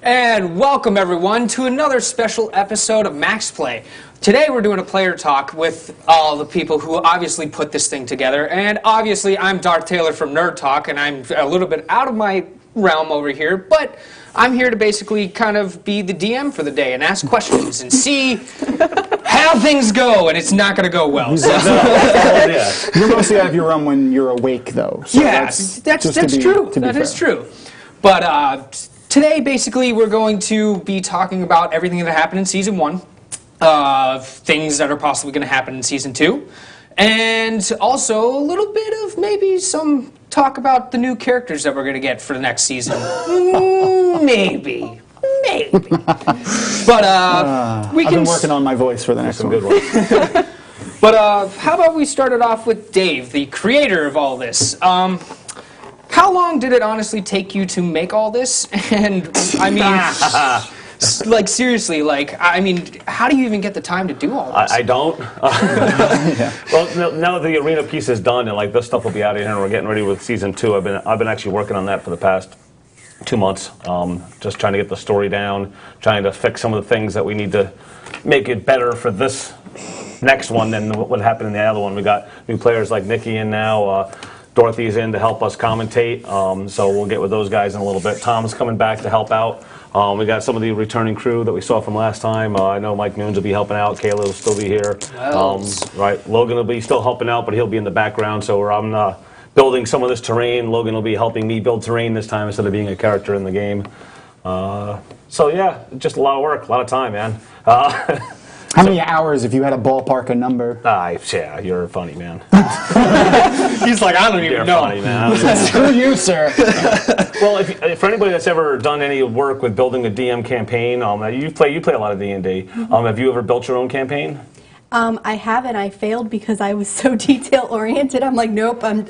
And welcome everyone to another special episode of Max Play. Today we're doing a player talk with all the people who obviously put this thing together. And obviously I'm Darth Taylor from Nerd Talk, and I'm a little bit out of my realm over here, but I'm here to basically kind of be the DM for the day and ask questions and see how things go, and it's not going to go well. So. You're mostly out of your realm when you're awake, though. So yeah, that's true. That is true. But today, basically, we're going to be talking about everything that happened in Season 1, things that are possibly going to happen in Season 2, and also a little bit of maybe some talk about the new characters that we're going to get for the next season. Maybe. But I've been working on my voice for the next one. Good one. But how about we start it off with Dave, the creator of all this. How long did it honestly take you to make all this? And I mean, like seriously, like I mean, how do you even get the time to do all this? I don't. Yeah. Well, now that the arena piece is done and like this stuff will be out of here and we're getting ready with season 2, I've been actually working on that for the past 2 months, just trying to get the story down, trying to fix some of the things that we need to make it better for this next one than what happened in the other one. We got new players like Nikki in now. Dorothy's in to help us commentate, so we'll get with those guys in a little bit. Tom's coming back to help out. We got some of the returning crew that we saw from last time. I know Mike Moons will be helping out. Kayla will still be here. Right, Logan will be still helping out, but he'll be in the background. So I'm building some of this terrain. Logan will be helping me build terrain this time instead of being a character in the game. So yeah, just a lot of work, a lot of time, man. How many hours, if you had to ballpark a number? Yeah, you're funny, man. He's like, I don't even know. Funny, man. Screw you, sir. Well, if for anybody that's ever done any work with building a DM campaign, you play a lot of D&D. Have you ever built your own campaign? I haven't. I failed because I was so detail oriented. I'm like, nope, I'm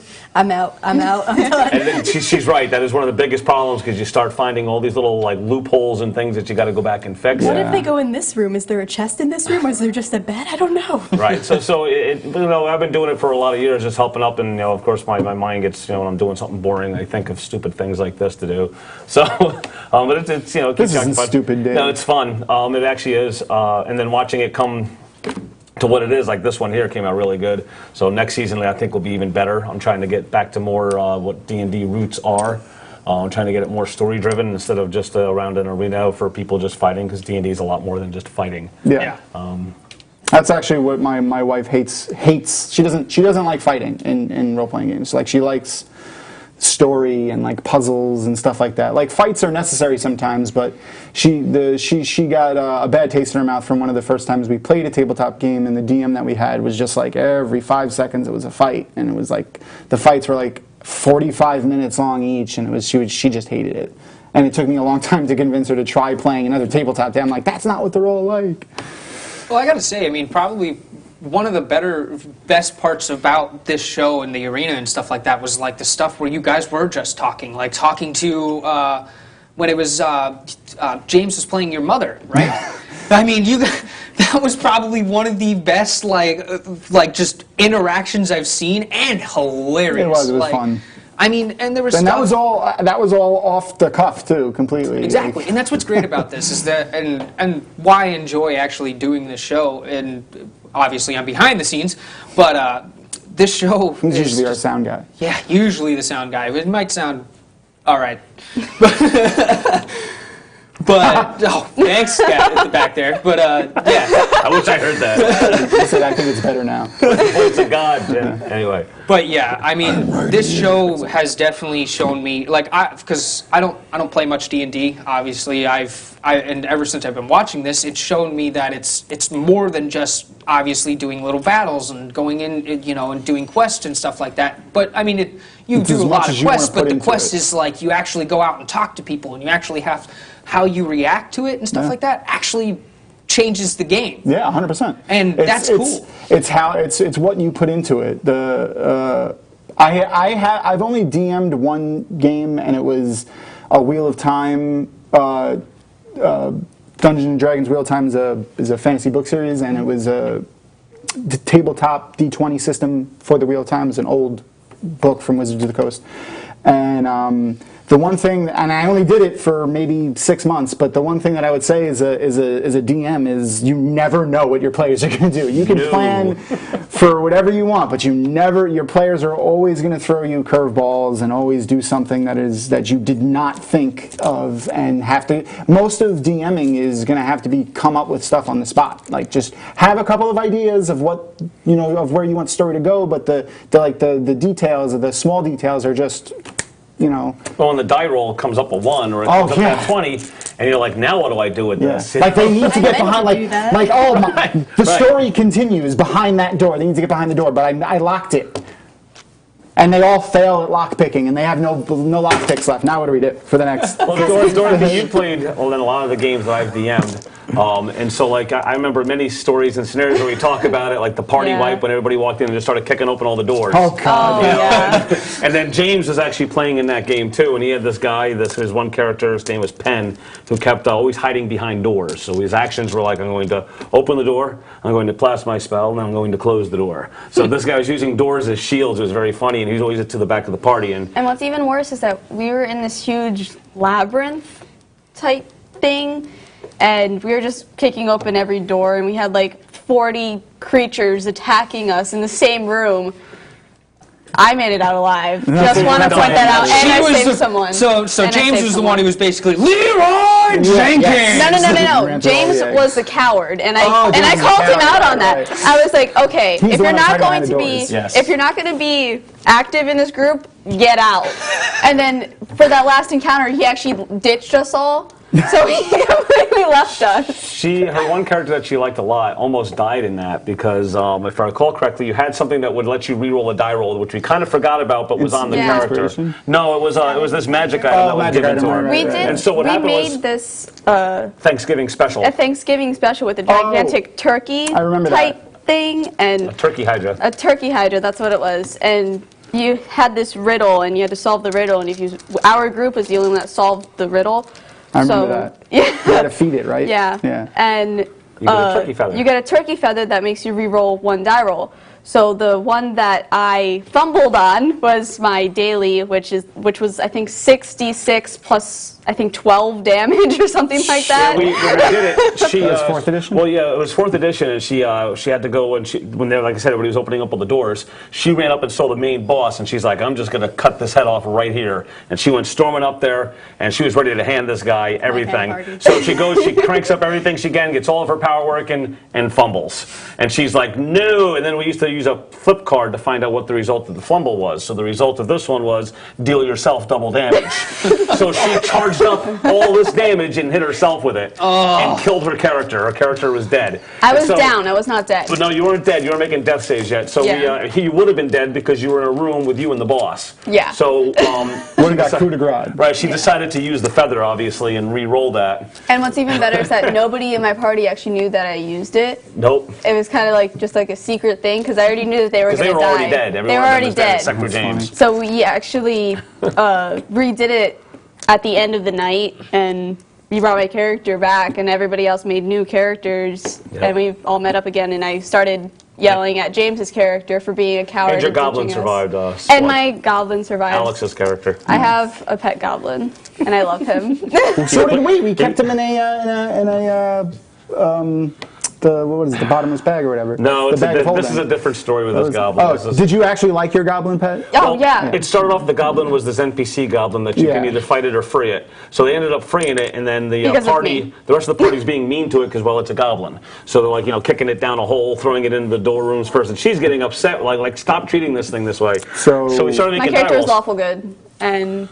out. I'm done. And then she's right. That is one of the biggest problems because you start finding all these little like loopholes and things that you got to go back and fix. What if they go in this room? Is there a chest in this room, or is there just a bed? I don't know. Right. So I've been doing it for a lot of years, just helping up, and of course my mind gets when I'm doing something boring, I think of stupid things like this to do. So, but it's it this isn't stupid, Dave. No, it's fun. It actually is, and then watching it come to what it is, like this one here came out really good. So next season I think will be even better. I'm trying to get back to more what D&D roots are. I'm trying to get it more story driven instead of just around an arena for people just fighting, because D&D is a lot more than just fighting. Yeah. That's actually what my wife hates. She doesn't like fighting in role playing games. Like she likes story and like puzzles and stuff like that. Like fights are necessary sometimes, but she got a bad taste in her mouth from one of the first times we played a tabletop game, and the DM that we had was just like every 5 seconds it was a fight, and it was like the fights were like 45 minutes long each, and it was she just hated it. And it took me a long time to convince her to try playing another tabletop day. I'm like, that's not what they're all like. Well, I gotta say, I mean, probably one of the best parts about this show and the arena and stuff like that was like the stuff where you guys were just talking, like talking to when it was James was playing your mother, right? I mean, that was probably one of the best like just interactions I've seen, and hilarious. It was fun. I mean, and there was and stuff, that was all off the cuff too, completely. Exactly, and that's what's great about this is that, and why I enjoy actually doing this show. And obviously, I'm behind the scenes, but this show He's usually our sound guy. Yeah, usually the sound guy. It might sound all right, but oh, thanks, guy at the back there. But yeah, I wish I heard that. I said I think it's better now. Voice of God. Yeah. Anyway. But yeah, I mean, this show has definitely shown me, like, because I don't play much D&D. Obviously, and ever since I've been watching this, it's shown me that it's more than just obviously doing little battles and going in, and doing quests and stuff like that. But I mean, you do a lot of quests, but the quest is like you actually go out and talk to people, and you actually have how you react to it and stuff like that actually changes the game. Yeah, 100%. And that's cool. It's what you put into it. I've only DM'd one game, and it was a Wheel of Time. Dungeons and Dragons Wheel of Time is a fantasy book series, and it was a tabletop D20 system for the Wheel of Time. It's an old book from Wizards of the Coast. And the one thing, and I only did it for maybe 6 months, but the one thing that I would say as a DM is you never know what your players are going to do. You can plan for whatever you want, but your players are always going to throw you curveballs and always do something that you did not think of, and most of DMing is going to have to be come up with stuff on the spot. Like, just have a couple of ideas of what, of where you want the story to go, but the details, the small details are just, Well, when the die roll comes up a 1 or it comes up at 20, and you're like, now what do I do with this? Like, they need to get behind, the story continues behind that door. They need to get behind the door, but I locked it. And they all fail at lockpicking, and they have no lockpicks left. Now what do we do for the next? Well, Dorothy, you played in a lot of the games that I've DM'd. And so, like, I remember many stories and scenarios where we talk about it, like the party wipe when everybody walked in and just started kicking open all the doors. Oh, God. And then James was actually playing in that game, too, and he had this guy, his one character, his name was Penn, who kept always hiding behind doors. So his actions were like, I'm going to open the door, I'm going to blast my spell, and I'm going to close the door. So this guy was using doors as shields. It was very funny, and he was always to the back of the party. And what's even worse is that we were in this huge labyrinth type thing, and we were just kicking open every door, and we had like 40 creatures attacking us in the same room. I made it out alive. Just want to point that out. And I saved someone. So James was the one who was basically Leroy Jenkins. No. James was the coward, and I called him out on that. I was like, okay, if you're not going to be active in this group, get out. And then for that last encounter, he actually ditched us all. So he completely left us. Her one character that she liked a lot almost died in that because, if I recall correctly, you had something that would let you re-roll a die roll, which we kind of forgot about, but was on the character. No, it was this magic item that was given to her. We did. And so what happened was this Thanksgiving special. A Thanksgiving special with a gigantic turkey type thing and a turkey hydra. A turkey hydra. That's what it was. And you had this riddle, and you had to solve the riddle. And our group was the only one that solved the riddle. I remember that. Yeah. You had to feed it, right? Yeah. And you get a turkey feather. You get a turkey feather that makes you re-roll one die roll. So the one that I fumbled on was my daily, which was I think 66 plus I think 12 damage or something like that. Yeah, we did it. It was 4th edition? Well, yeah, it was 4th edition, and she had to go, when like I said, everybody was opening up all the doors, she ran up and saw the main boss, and she's like, I'm just going to cut this head off right here. And she went storming up there, and she was ready to hand this guy everything. So she goes, she cranks up everything she can, gets all of her power working, and fumbles. And she's like, no! And then we used to use a flip card to find out what the result of the fumble was. So the result of this one was, deal yourself double damage. So she charged up all this damage and hit herself with it and killed her character. Her character was dead. I was down. I was not dead. But no, you weren't dead. You weren't making death saves yet. So you would have been dead because you were in a room with you and the boss. Yeah. So would have got coup de grace. Right. She decided to use the feather, obviously, and re-roll that. And what's even better is that nobody in my party actually knew that I used it. Nope. It was kind of like just like a secret thing because I already knew that they were going to die. They were already dead. They were already dead. Except for James. So we actually redid it at the end of the night, and we brought my character back, and everybody else made new characters, and we all met up again, and I started yelling at James's character for being a coward. And your goblin survived. And my goblin survived. Alex's character. I have a pet goblin, and I love him. So did we. We kept him in what is it, the bottomless bag or whatever? No, this is a different story with this goblin. Did you actually like your goblin pet? Oh, yeah. It started off, the goblin was this NPC goblin that you can either fight it or free it. So they ended up freeing it, and then the rest of the party's being mean to it because, well, it's a goblin. So they're like, kicking it down a hole, throwing it into the door rooms first, and she's getting upset, like stop treating this thing this way. So we started making my character was awful good, and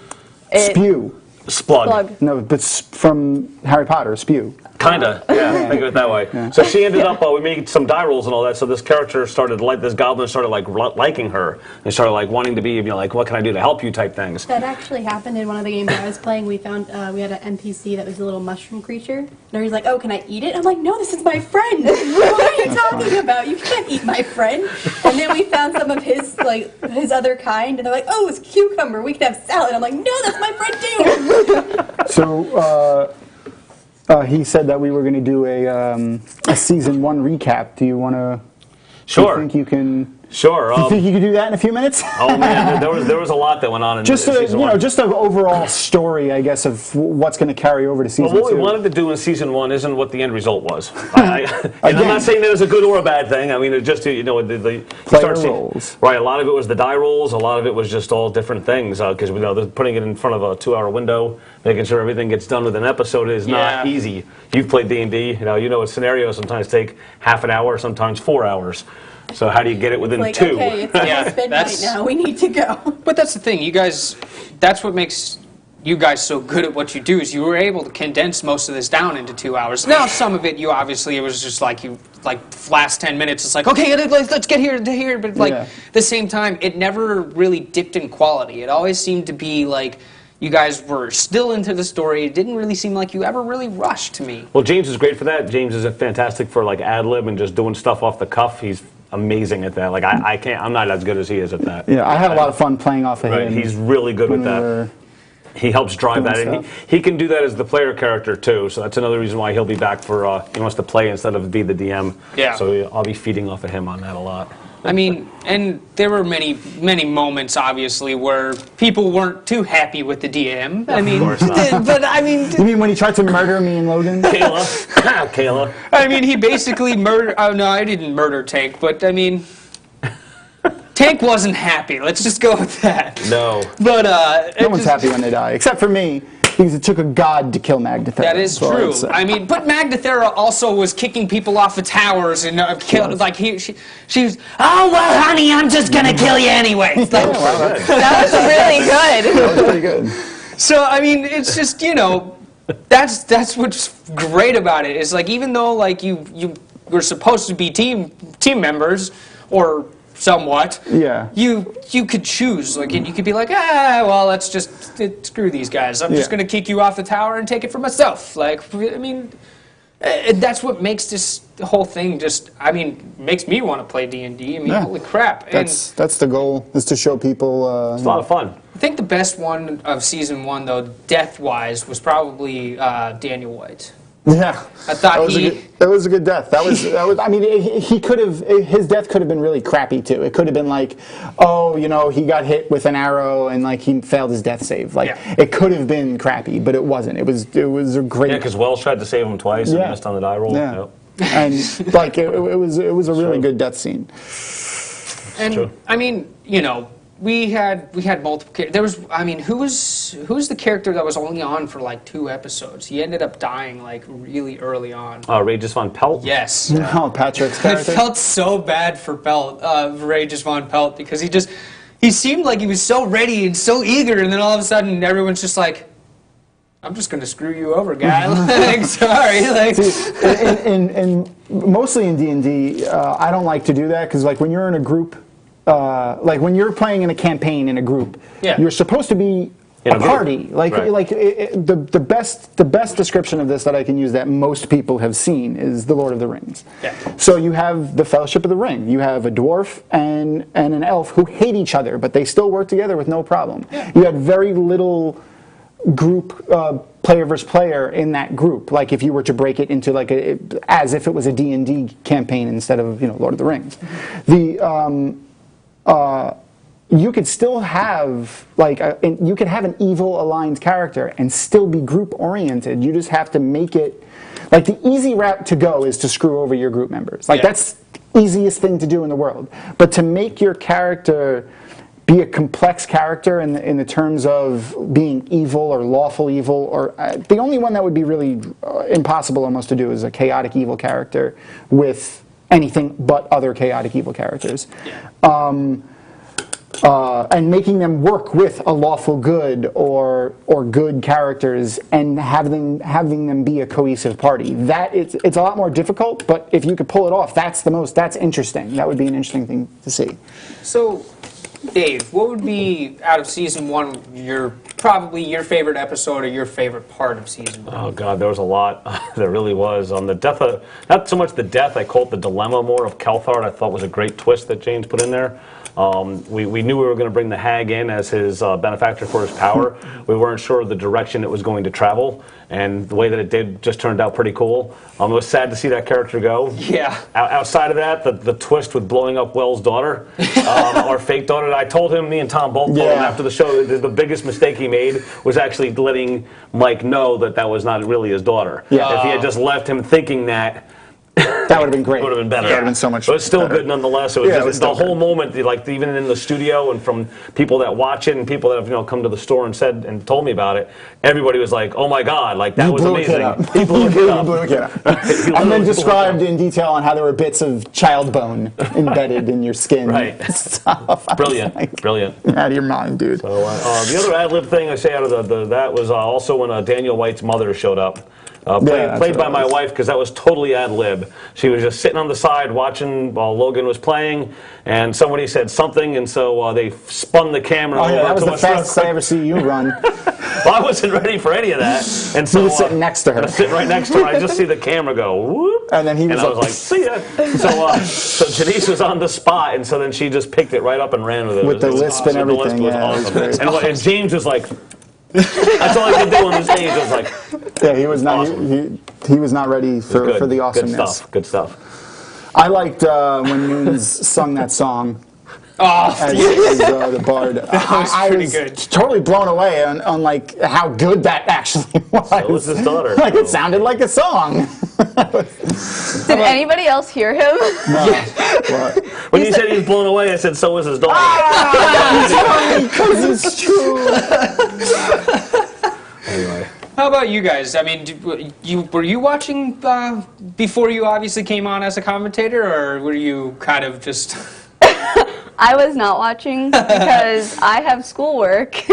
Spew. Splug. No, but from Harry Potter, Spew. Kinda, yeah. Think of it that way. Yeah. So she ended up. We made some die rolls and all that. So this character this goblin started liking her and started wanting to be, like, what can I do to help you type things. That actually happened in one of the games I was playing. We found we had an NPC that was a little mushroom creature, and everybody's like, "Oh, can I eat it?" I'm like, "No, this is my friend. What are you talking about? You can't eat my friend." And then we found some of his other kind, and they're like, "Oh, it's cucumber. We can have salad." I'm like, "No, that's my friend too." So. He said that we were going to do a season 1 recap. Do you want to? Sure. Do you think you can? Sure. You think you could do that in a few minutes? Oh man, there was a lot that went on in Just season one. just an overall story, I guess, of what's going to carry over to season Well, what 2. we wanted to do in season 1 isn't what the end result was. And I'm not saying that it's a good or a bad thing. I mean, it just you Player roles. Right. A lot of it was the die rolls. A lot of it was just all different things because they're putting it in front of a 2-hour window, making sure everything gets done with an episode is not easy. You've played D&D. You know scenarios sometimes take half an hour, sometimes 4 hours. So how do you get it within Like, 2? okay, it's almost midnight now. We need to go. But that's the thing, you guys. That's what makes you guys so good at what you do. Is you were able to condense most of this down into 2 hours. Now, some of it, it was just like last 10 minutes. It's like, okay, let's get here to here. But at the same time, it never really dipped in quality. It always seemed to be like you guys were still into the story. It didn't really seem like you ever really rushed to me. Well, James is great for that. James is fantastic for like ad lib and just doing stuff off the cuff. He's amazing at that. Like I can't. I'm not as good as he is at that. Yeah, I had a lot of fun playing off of him. He's really good with that. He helps drive that, and he can do that as the player character too. So that's another reason why he'll be back for. He wants to play instead of be the DM. Yeah. So I'll be feeding off of him on that a lot. I mean, and there were many moments, obviously, where people weren't too happy with the DM. I mean, course not. but I mean, You mean when he tried to murder me and Logan? Kayla. I mean, he basically murdered. Oh no, I didn't murder Tank, but I mean, Tank wasn't happy. Let's just go with that. No. But No one's happy when they die, except for me, because it took a god to kill Magdathera. That is true. I mean, but Magdathera also was kicking people off the towers and killed. Like she was. Oh well, honey, I'm just gonna kill you anyway. Like, That was really good. That was pretty good. so I mean, it's just that's what's great about it. Is like even though like you were supposed to be team members or somewhat. Yeah. You could choose, like, and you could be like, well, let's just screw these guys. I'm just going to kick you off the tower and take it for myself. Like, I mean, that's what makes this whole thing just. I mean, makes me want to play D&D. I mean, holy crap! That's the goal, is to show people. It's a lot of fun. I think the best one of season 1, though, death-wise, was probably Daniel White. Yeah, I thought that was a good death. That was. I mean, he could have. His death could have been really crappy too. It could have been like, oh, he got hit with an arrow and like he failed his death save. Like it could have been crappy, but it wasn't. It was a great. Yeah, because Wells tried to save him twice and missed on the die roll. Yeah. Yep. And like it was a really good death scene. And I mean, we had multiple characters. There was, I mean, who's the character that was only on for like 2 episodes? He ended up dying like really early on. Regis von Pelt? Yes. No, Patrick's I character. felt so bad for Regis von Pelt, because he seemed like he was so ready and so eager, and then all of a sudden everyone's just like, I'm just going to screw you over, guy. Like, sorry. Like, and mostly in D&D, I don't like to do that, because like when you're in a group, like when you're playing in a campaign in a group, you're supposed to be a party. Like the best description of this that I can use that most people have seen is The Lord of the Rings. Yeah. So you have the Fellowship of the Ring. You have a dwarf and an elf who hate each other, but they still work together with no problem. Yeah. You had very little group player versus player in that group. Like if you were to break it into like as if it was a D&D campaign instead of Lord of the Rings. You could still have you could have an evil aligned character and still be group oriented. You just have to make it like the easy route to go is to screw over your group members. Like that's the easiest thing to do in the world. But to make your character be a complex character in the terms of being evil or lawful evil, or the only one that would be really impossible almost to do is a chaotic evil character with anything but other chaotic evil characters. And making them work with a lawful good or good characters and having them be a cohesive party. It's a lot more difficult, but if you could pull it off, that's interesting. That would be an interesting thing to see. So, Dave, what would be, out of season 1, your probably your favorite episode or your favorite part of season 1? Oh God, there was a lot. There really was. On the death of, not so much the death, I call it the dilemma more of Kelthard. I thought was a great twist that James put in there. We knew we were going to bring the hag in as his benefactor for his power. We weren't sure of the direction it was going to travel, and the way that it did just turned out pretty cool. It was sad to see that character go. Yeah. Outside of that, the twist with blowing up Wells' daughter, our fake daughter, I told him, me and Tom both told him after the show, that the biggest mistake he made was actually letting Mike know that that was not really his daughter. Yeah. If he had just left him thinking that, That would have been great. it would have been better. That would have been so much But it's still better. good nonetheless. It was Yeah, just, it was the still whole good. moment, like even in the studio and from people that watch it and people that have come to the store and said and told me about it, everybody was like, "Oh my God, like that You was blew a amazing." kid up. He blew a kid up. You blew a kid up. He And then literally blew a kid described up. in detail on how there were bits of child bone embedded in your skin. Right. Stuff. I was Brilliant, like, brilliant. out of your mind, dude. So, the other ad lib thing I say out of that was also when Daniel White's mother showed up. that's Played what by it my was. wife, because that was totally ad lib. She was just sitting on the side watching while Logan was playing, and somebody said something, and so they spun the camera Oh over yeah, that was to the us real fastest I quick. ever see you run. Well, I wasn't ready for any of that, and so He was sitting next to her. I was sitting right next to her. I just see the camera go whoop, And then he was I was like, like, "See ya." So Janice was on the spot, and so then she just picked it right up and ran with it. With the It was lisp and awesome. The lisp everything, was yeah, it was awesome. great. And James was like, that's all I could do on the stage. I was like, Yeah, he was not. Awesome. He was not ready "Good, for the good awesomeness. stuff, good stuff." I liked when Moons sung that song. Oh, As the bard. I pretty was good. totally blown away on like how good that actually was. So was his daughter. Like it sounded like a song. Did anybody else hear him? But, When you said he was blown away, I said, "So was his daughter." because it's true. Anyway. how about you guys? I mean, were you watching before you obviously came on as a commentator, or were you kind of just... I was not watching because I have schoolwork,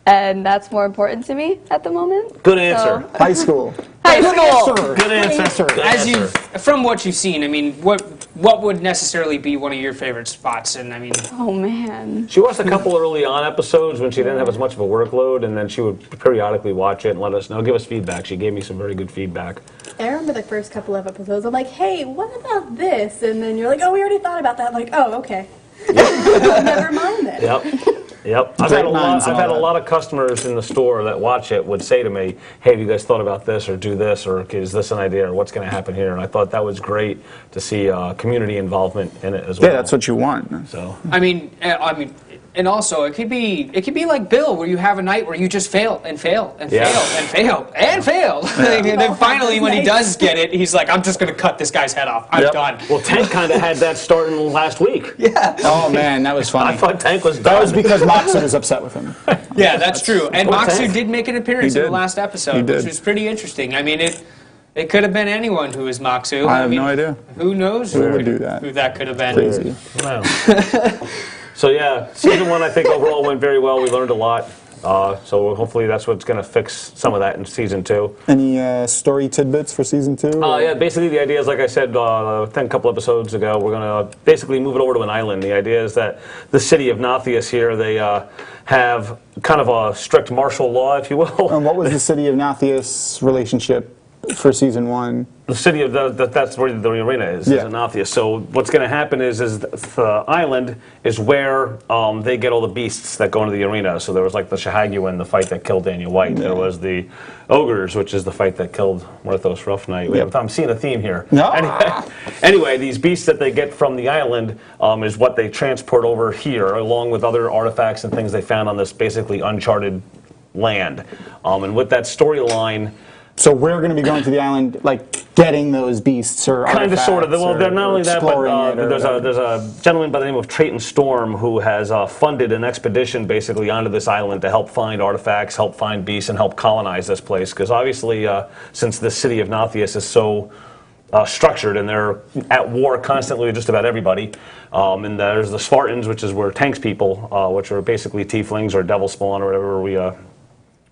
and that's more important to me at the moment. Good answer. So- High school. High school. Good answer. Good As you, answer. from what you've seen, I mean, what would necessarily be one of your favorite spots? And I mean, Oh man. She watched a couple early on episodes when she didn't have as much of a workload, and then she would periodically watch it and let us know, give us feedback. She gave me some very good feedback. I remember the first couple of episodes. I'm like, hey, what about this? And then you're like, oh, we already thought about that. I'm like, oh, okay. Never mind then. Yep. I've had a lot of customers in the store that watch it would say to me, "Hey, have you guys thought about this, or do this, or is this an idea, or what's going to happen here?" And I thought that was great to see community involvement in it as well. Yeah, that's what you want. So. I mean, and also it could be like Bill, where you have a night where you just fail and fail and Yeah. fail and fail and fail, and then finally when he does get it, he's like, I'm just going to cut this guy's head off. I'm Yep. done. Well, Tank kind of had that starting last week. Yeah. Oh man, that was funny. I thought Tank was That done. was because Moxie was upset with him. Yeah, that's true. And Poor Moxu Tank. did make an appearance He in the did. last He episode, did. which was pretty interesting. I mean, it could have been anyone who is Moxu. I have mean, no idea. Who knows Who would do that? Who that could have been. Crazy. Wow. So yeah, season 1 I think overall went very well. We learned a lot. So hopefully that's what's going to fix some of that in season 2. Any story tidbits for season 2? Yeah, basically the idea is, like I said, I think a couple episodes ago, we're going to basically move it over to an island. The idea is that the city of Nathias here, they have kind of a strict martial law, if you will. And what was the city of Nathias relationship for season 1? The city of that's where the arena is Yeah. in Nathias. So what's going to happen is the island is where they get all the beasts that go into the arena. So there was like the Shahaguin, the fight that killed Daniel White. There was the ogres, which is the fight that killed Murthos Rough-Knight. Yep. I'm seeing a theme here. No. Anyway, these beasts that they get from the island is what they transport over here, along with other artifacts and things they found on this basically uncharted land. And with that storyline. So we're going to be going to the island, like getting those beasts or Kind of, sort of. artifacts Well, or- they're not or only that, but exploring it or there's whatever. a gentleman by the name of Trayton Storm who has funded an expedition basically onto this island to help find artifacts, help find beasts, and help colonize this place. Because obviously, since the city of Nathias is so structured and they're at war constantly with just about everybody, and there's the Spartans, which is where Tank's people, which are basically tieflings or devil spawn or whatever we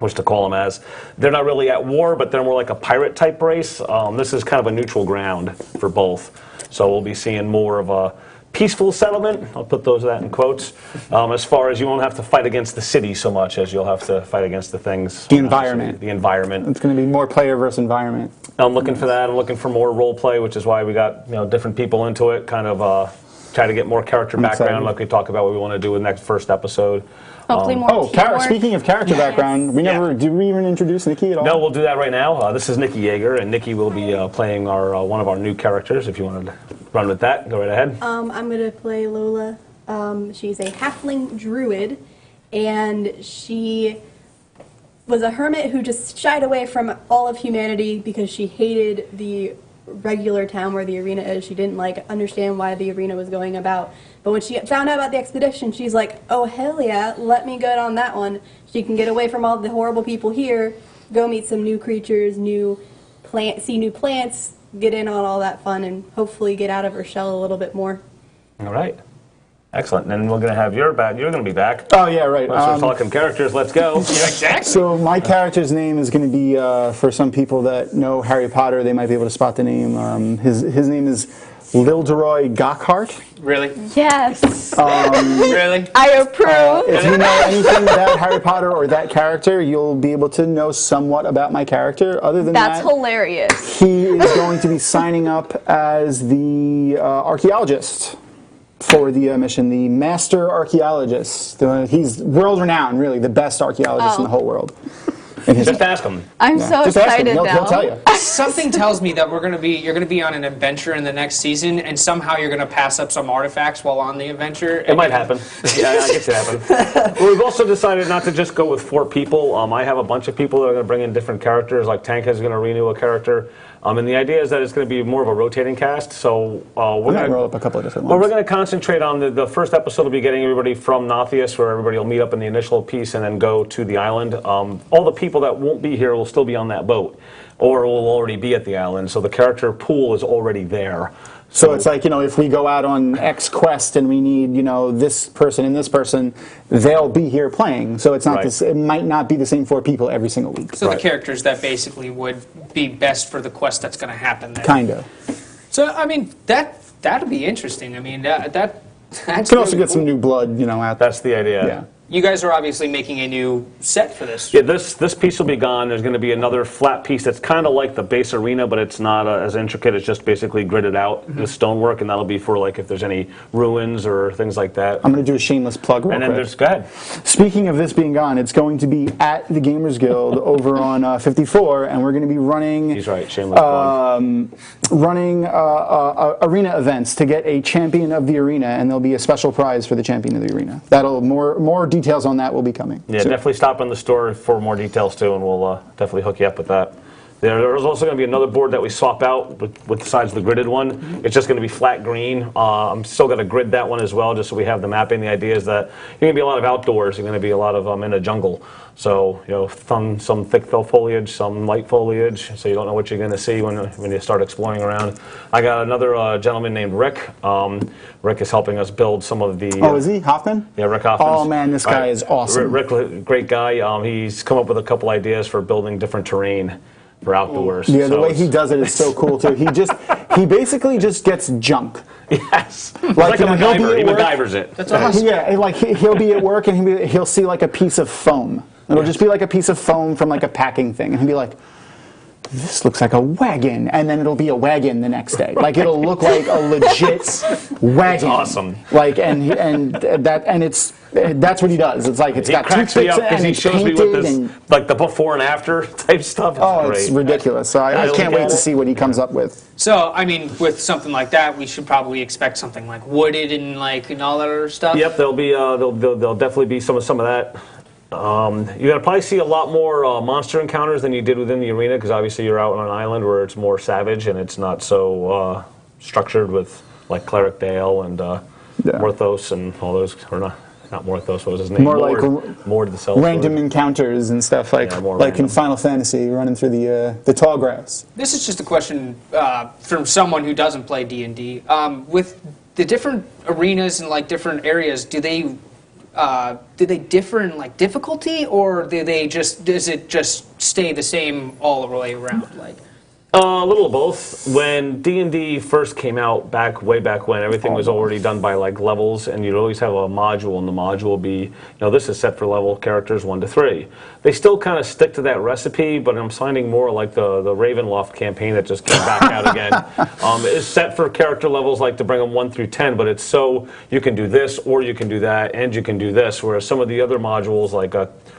wish to call them as. They're not really at war, but they're more like a pirate type race. This is kind of a neutral ground for both. So we'll be seeing more of peaceful settlement. I'll put that in quotes. As far as you won't have to fight against the city so much as you'll have to fight against the things. The environment. The environment. It's going to be more player versus environment. I'm looking for that. I'm looking for more role play, which is why we got different people into it. Kind of try to get more character background, like we talk about what we want to do in the next first episode. Hopefully more teamwork. Speaking of character background, did we even introduce Nikki at all? No, we'll do that right now. This is Nikki Yeager, and Nikki will be playing one of our new characters. If you wanted to run with that, go right ahead. I'm going to play Lola. She's a halfling druid, and she was a hermit who just shied away from all of humanity because she hated the regular town where the arena is. She didn't understand why the arena was going about. But when she found out about the expedition, she's like, oh hell yeah, let me go on that one. She can get away from all the horrible people here, go meet some new creatures, see new plants, get in on all that fun, and hopefully get out of her shell a little bit more. All right. Excellent. And then we're going to have you're going to be back. Oh, yeah, right. Let's start talking characters. Let's go. Yeah, exactly. So my character's name is going to be, for some people that know Harry Potter, they might be able to spot the name. His name is Lilderoy Gockhart. Really? Yes. Really? I approve. If you know anything about Harry Potter or that character, you'll be able to know somewhat about my character. Other than That's that, hilarious. he is going to be signing up as the archaeologist for the mission, the master archaeologist. He's world-renowned, really, the best archaeologist in the whole world. Just ask him. I'm so Just ask him. excited now. He'll tell you. Something tells me that you're gonna be on an adventure in the next season, and somehow you're gonna pass up some artifacts while on the adventure. It might happen. Yeah, I guess it happen. Well, we've also decided not to just go with 4 people. I have a bunch of people that are going to bring in different characters. Like Tank is going to renew a character. And the idea is that it's going to be more of a rotating cast. So we're going to roll up a couple of different ones. Well, we're going to concentrate on the first episode. Will be getting everybody from Nothius, where everybody will meet up in the initial piece and then go to the island. All the people that won't be here will still be on that boat, or will already be at the island. So the character pool is already there. So it's like, if we go out on X quest and we need, this person and this person, they'll be here playing. So it's not Right. this. It might not be the same 4 people every single week. So the characters that basically would be best for the quest that's going to happen there. Kind of. So I mean that'd be interesting. I mean that's You can also really get some cool. new blood, out there. That's the idea. Yeah. You guys are obviously making a new set for this. Yeah, this piece will be gone. There's going to be another flat piece that's kind of like the base arena, but it's not as intricate. It's just basically gridded out with stonework, and that'll be for if there's any ruins or things like that. I'm going to do a shameless plug real And then quick. go ahead. Speaking of this being gone, it's going to be at the Gamers Guild over on 54, and we're going to be running He's right, shameless plug. arena events to get a champion of the arena, and there'll be a special prize for the champion of the arena. More details on that will be coming. Yeah, soon. definitely stop in the store for more details too, and we'll definitely hook you up with that. There's also going to be another board that we swap out with the sides of the gridded one. It's just going to be flat green. I'm still going to grid that one as well, just so we have the mapping. The idea is that you're going to be a lot of outdoors. You're going to be a lot of in a jungle. So some thick foliage, some light foliage. So you don't know what you're going to see when you start exploring around. I got another gentleman named Rick. Rick is helping us build some of the. Oh, is he Hoffman? Yeah, Rick Hoffman. Oh man, this guy is awesome. Rick, great guy. He's come up with a couple ideas for building different terrain for outdoors. Yeah, the So way he does it is so cool too. He basically just gets junk. Yes, Like, a he'll be MacGyver. at He work. MacGyvers it. That's awesome. Yeah, he'll be at work and he'll see a piece of foam. It'll just be a piece of foam from a packing thing, and he'll be like, "This looks like a wagon," and then it'll be a wagon the next day. It'll look like a legit wagon. That's awesome. That's what he does. It's it's He got cracks me toothpicks up because and he it's shows me painted with this, and the before and after type stuff. it's great. ridiculous. So I You'll can't get wait to it. see what he comes up with. So I mean, with something like that, we should probably expect something like wooded and and all that other stuff. Yep, there'll definitely be some of that. You're gonna probably see a lot more monster encounters than you did within the arena, because obviously you're out on an island where it's more savage and it's not so structured with Cleric Dale and Morthos and all those. Or not Morthos. What was his name? More Mord the Sellsword. Random encounters and stuff more in random. Final Fantasy, running through the tall grass. This is just a question from someone who doesn't play D&D. With the different arenas and different areas, do they differ in difficulty, or does it just stay the same all the way around? A little of both. When D&D first came out, way back when, everything was already done by like levels, and you'd always have a module, and the module would be, this is set for level characters 1 to 3. They still kind of stick to that recipe, but I'm finding more like the Ravenloft campaign that just came back out again. Is set for character levels like to bring them 1 through 10, but it's so you can do this, or you can do that, and you can do this, whereas some of the other modules like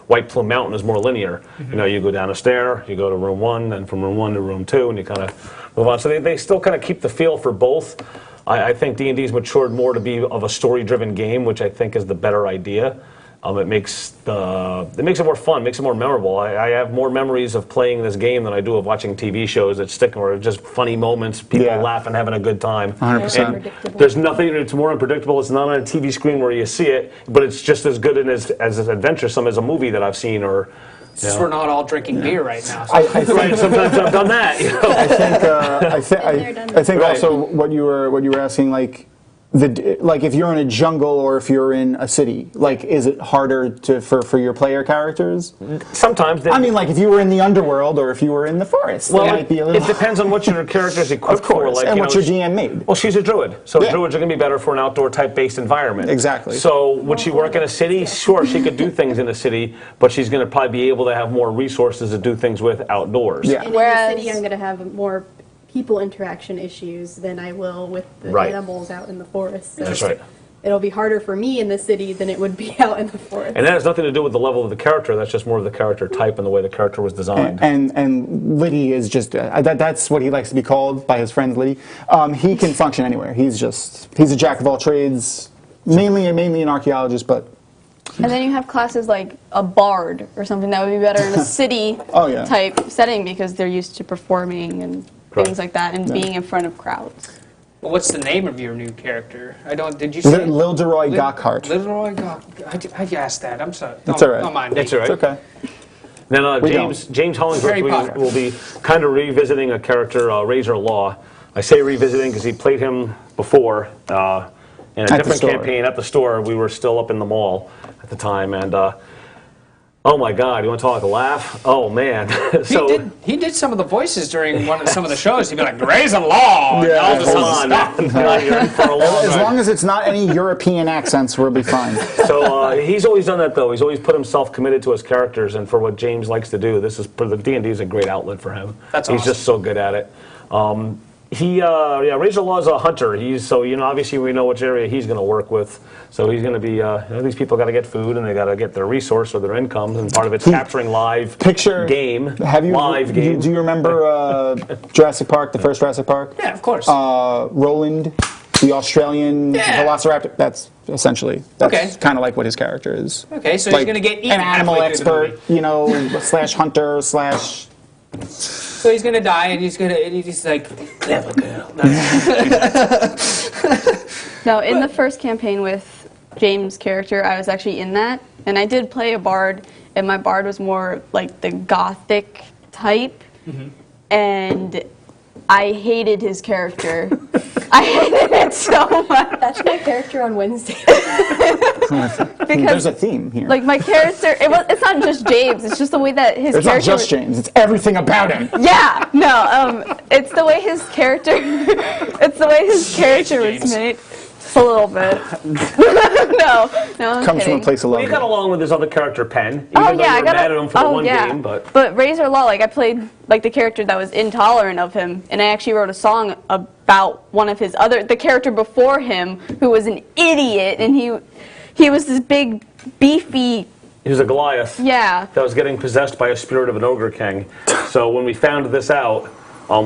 White Plume Mountain is more linear. You go down a stair, you go to room 1, then from room 1 to room 2, and you kind of move on. So they still kind of keep the feel for both. I think D&D's matured more to be of a story-driven game, which I think is the better idea. It makes it more fun, makes it more memorable. I have more memories of playing this game than I do of watching TV shows that stick, or just funny moments, people laughing, having a good time. 100%. And there's nothing. It's more unpredictable. It's not on a TV screen where you see it, but it's just as good and as adventuresome as a movie that I've seen. Or since we're not all drinking beer right now. I think, right, sometimes I've done that. I think also what you were asking, like if you're in a jungle or if you're in a city, like, is it harder for your player characters? Sometimes. I mean, like if you were in the underworld or if you were in the forest, well, it might be a little. It depends on what your character's equipped for. Like, and what your GM made. Well, she's a druid, so druids are going to be better for an outdoor type-based environment. Exactly. So would she work in a city? Sure, she could do things in a city, but she's going to probably be able to have more resources to do things with outdoors. Yeah. And in the city, I'm going to have more people interaction issues than I will with the animals out in the forest. So That's right. It'll be harder for me in the city than it would be out in the forest. And that has nothing to do with the level of the character. That's just more of the character type and the way the character was designed. And Liddy is just that's what he likes to be called by his friends, Liddy. He can function anywhere. He's a jack of all trades, mainly an archaeologist, but. And then you have classes like a bard or something that would be better in a city type setting because they're used to performing and things like that and being in front of crowds. Well, what's the name of your new character? Did you say Lilderoy Gockhart. Lilderoy Gockhart. I asked that. I'm sorry. It's all right. Don't mind. It's all right. It's okay. Then James Hollingsworth will be kind of revisiting a character, Razor Law. I say revisiting because he played him before in a different campaign at the store. We were still up in the mall at the time, and oh my God, you want to talk a laugh? Oh man! He did some of the voices during some of the shows. He'd be like, "Razor Law." Yeah, hold on. You're in for a long as long as it's not any European accents, we'll be fine. So he's always done that though. He's always put himself committed to his characters and for what James likes to do. This is the D&D is a great outlet for him. That's He's awesome. just so good at it. Razor Law is a hunter. Obviously we know which area he's going to work with. So he's going to be, these people got to get food and they got to get their resource or their income, and part of it's capturing live game. Live game. Do you remember Jurassic Park, the first Jurassic Park? Yeah, of course. Roland, the Australian Velociraptor. That's kind of like what his character is. Okay, so like he's going to get eaten an animal expert, slash hunter slash. So he's going to die, and he's like, clever girl. No, in the first campaign with James' character, I was actually in that, and I did play a bard, and my bard was more like the gothic type, and I hated his character. I hated it so much. That's my character on Wednesday. There's a theme here. Like my character, it's not just James. It's just the way that his it's character. It's not just James. It's everything about him. Yeah, no. It's the way his character. It's the way his character was made. Just a little bit. no. I'm Comes kidding. from a place of love. He got along with his other character, Penn. Even Oh though yeah, you I were got mad at him for the one game, but Razor Law, like I played like the character that was intolerant of him, and I actually wrote a song about one of the character before him who was an idiot, and he was this big, beefy. He was a Goliath. Yeah. That was getting possessed by a spirit of an ogre king. So when we found this out,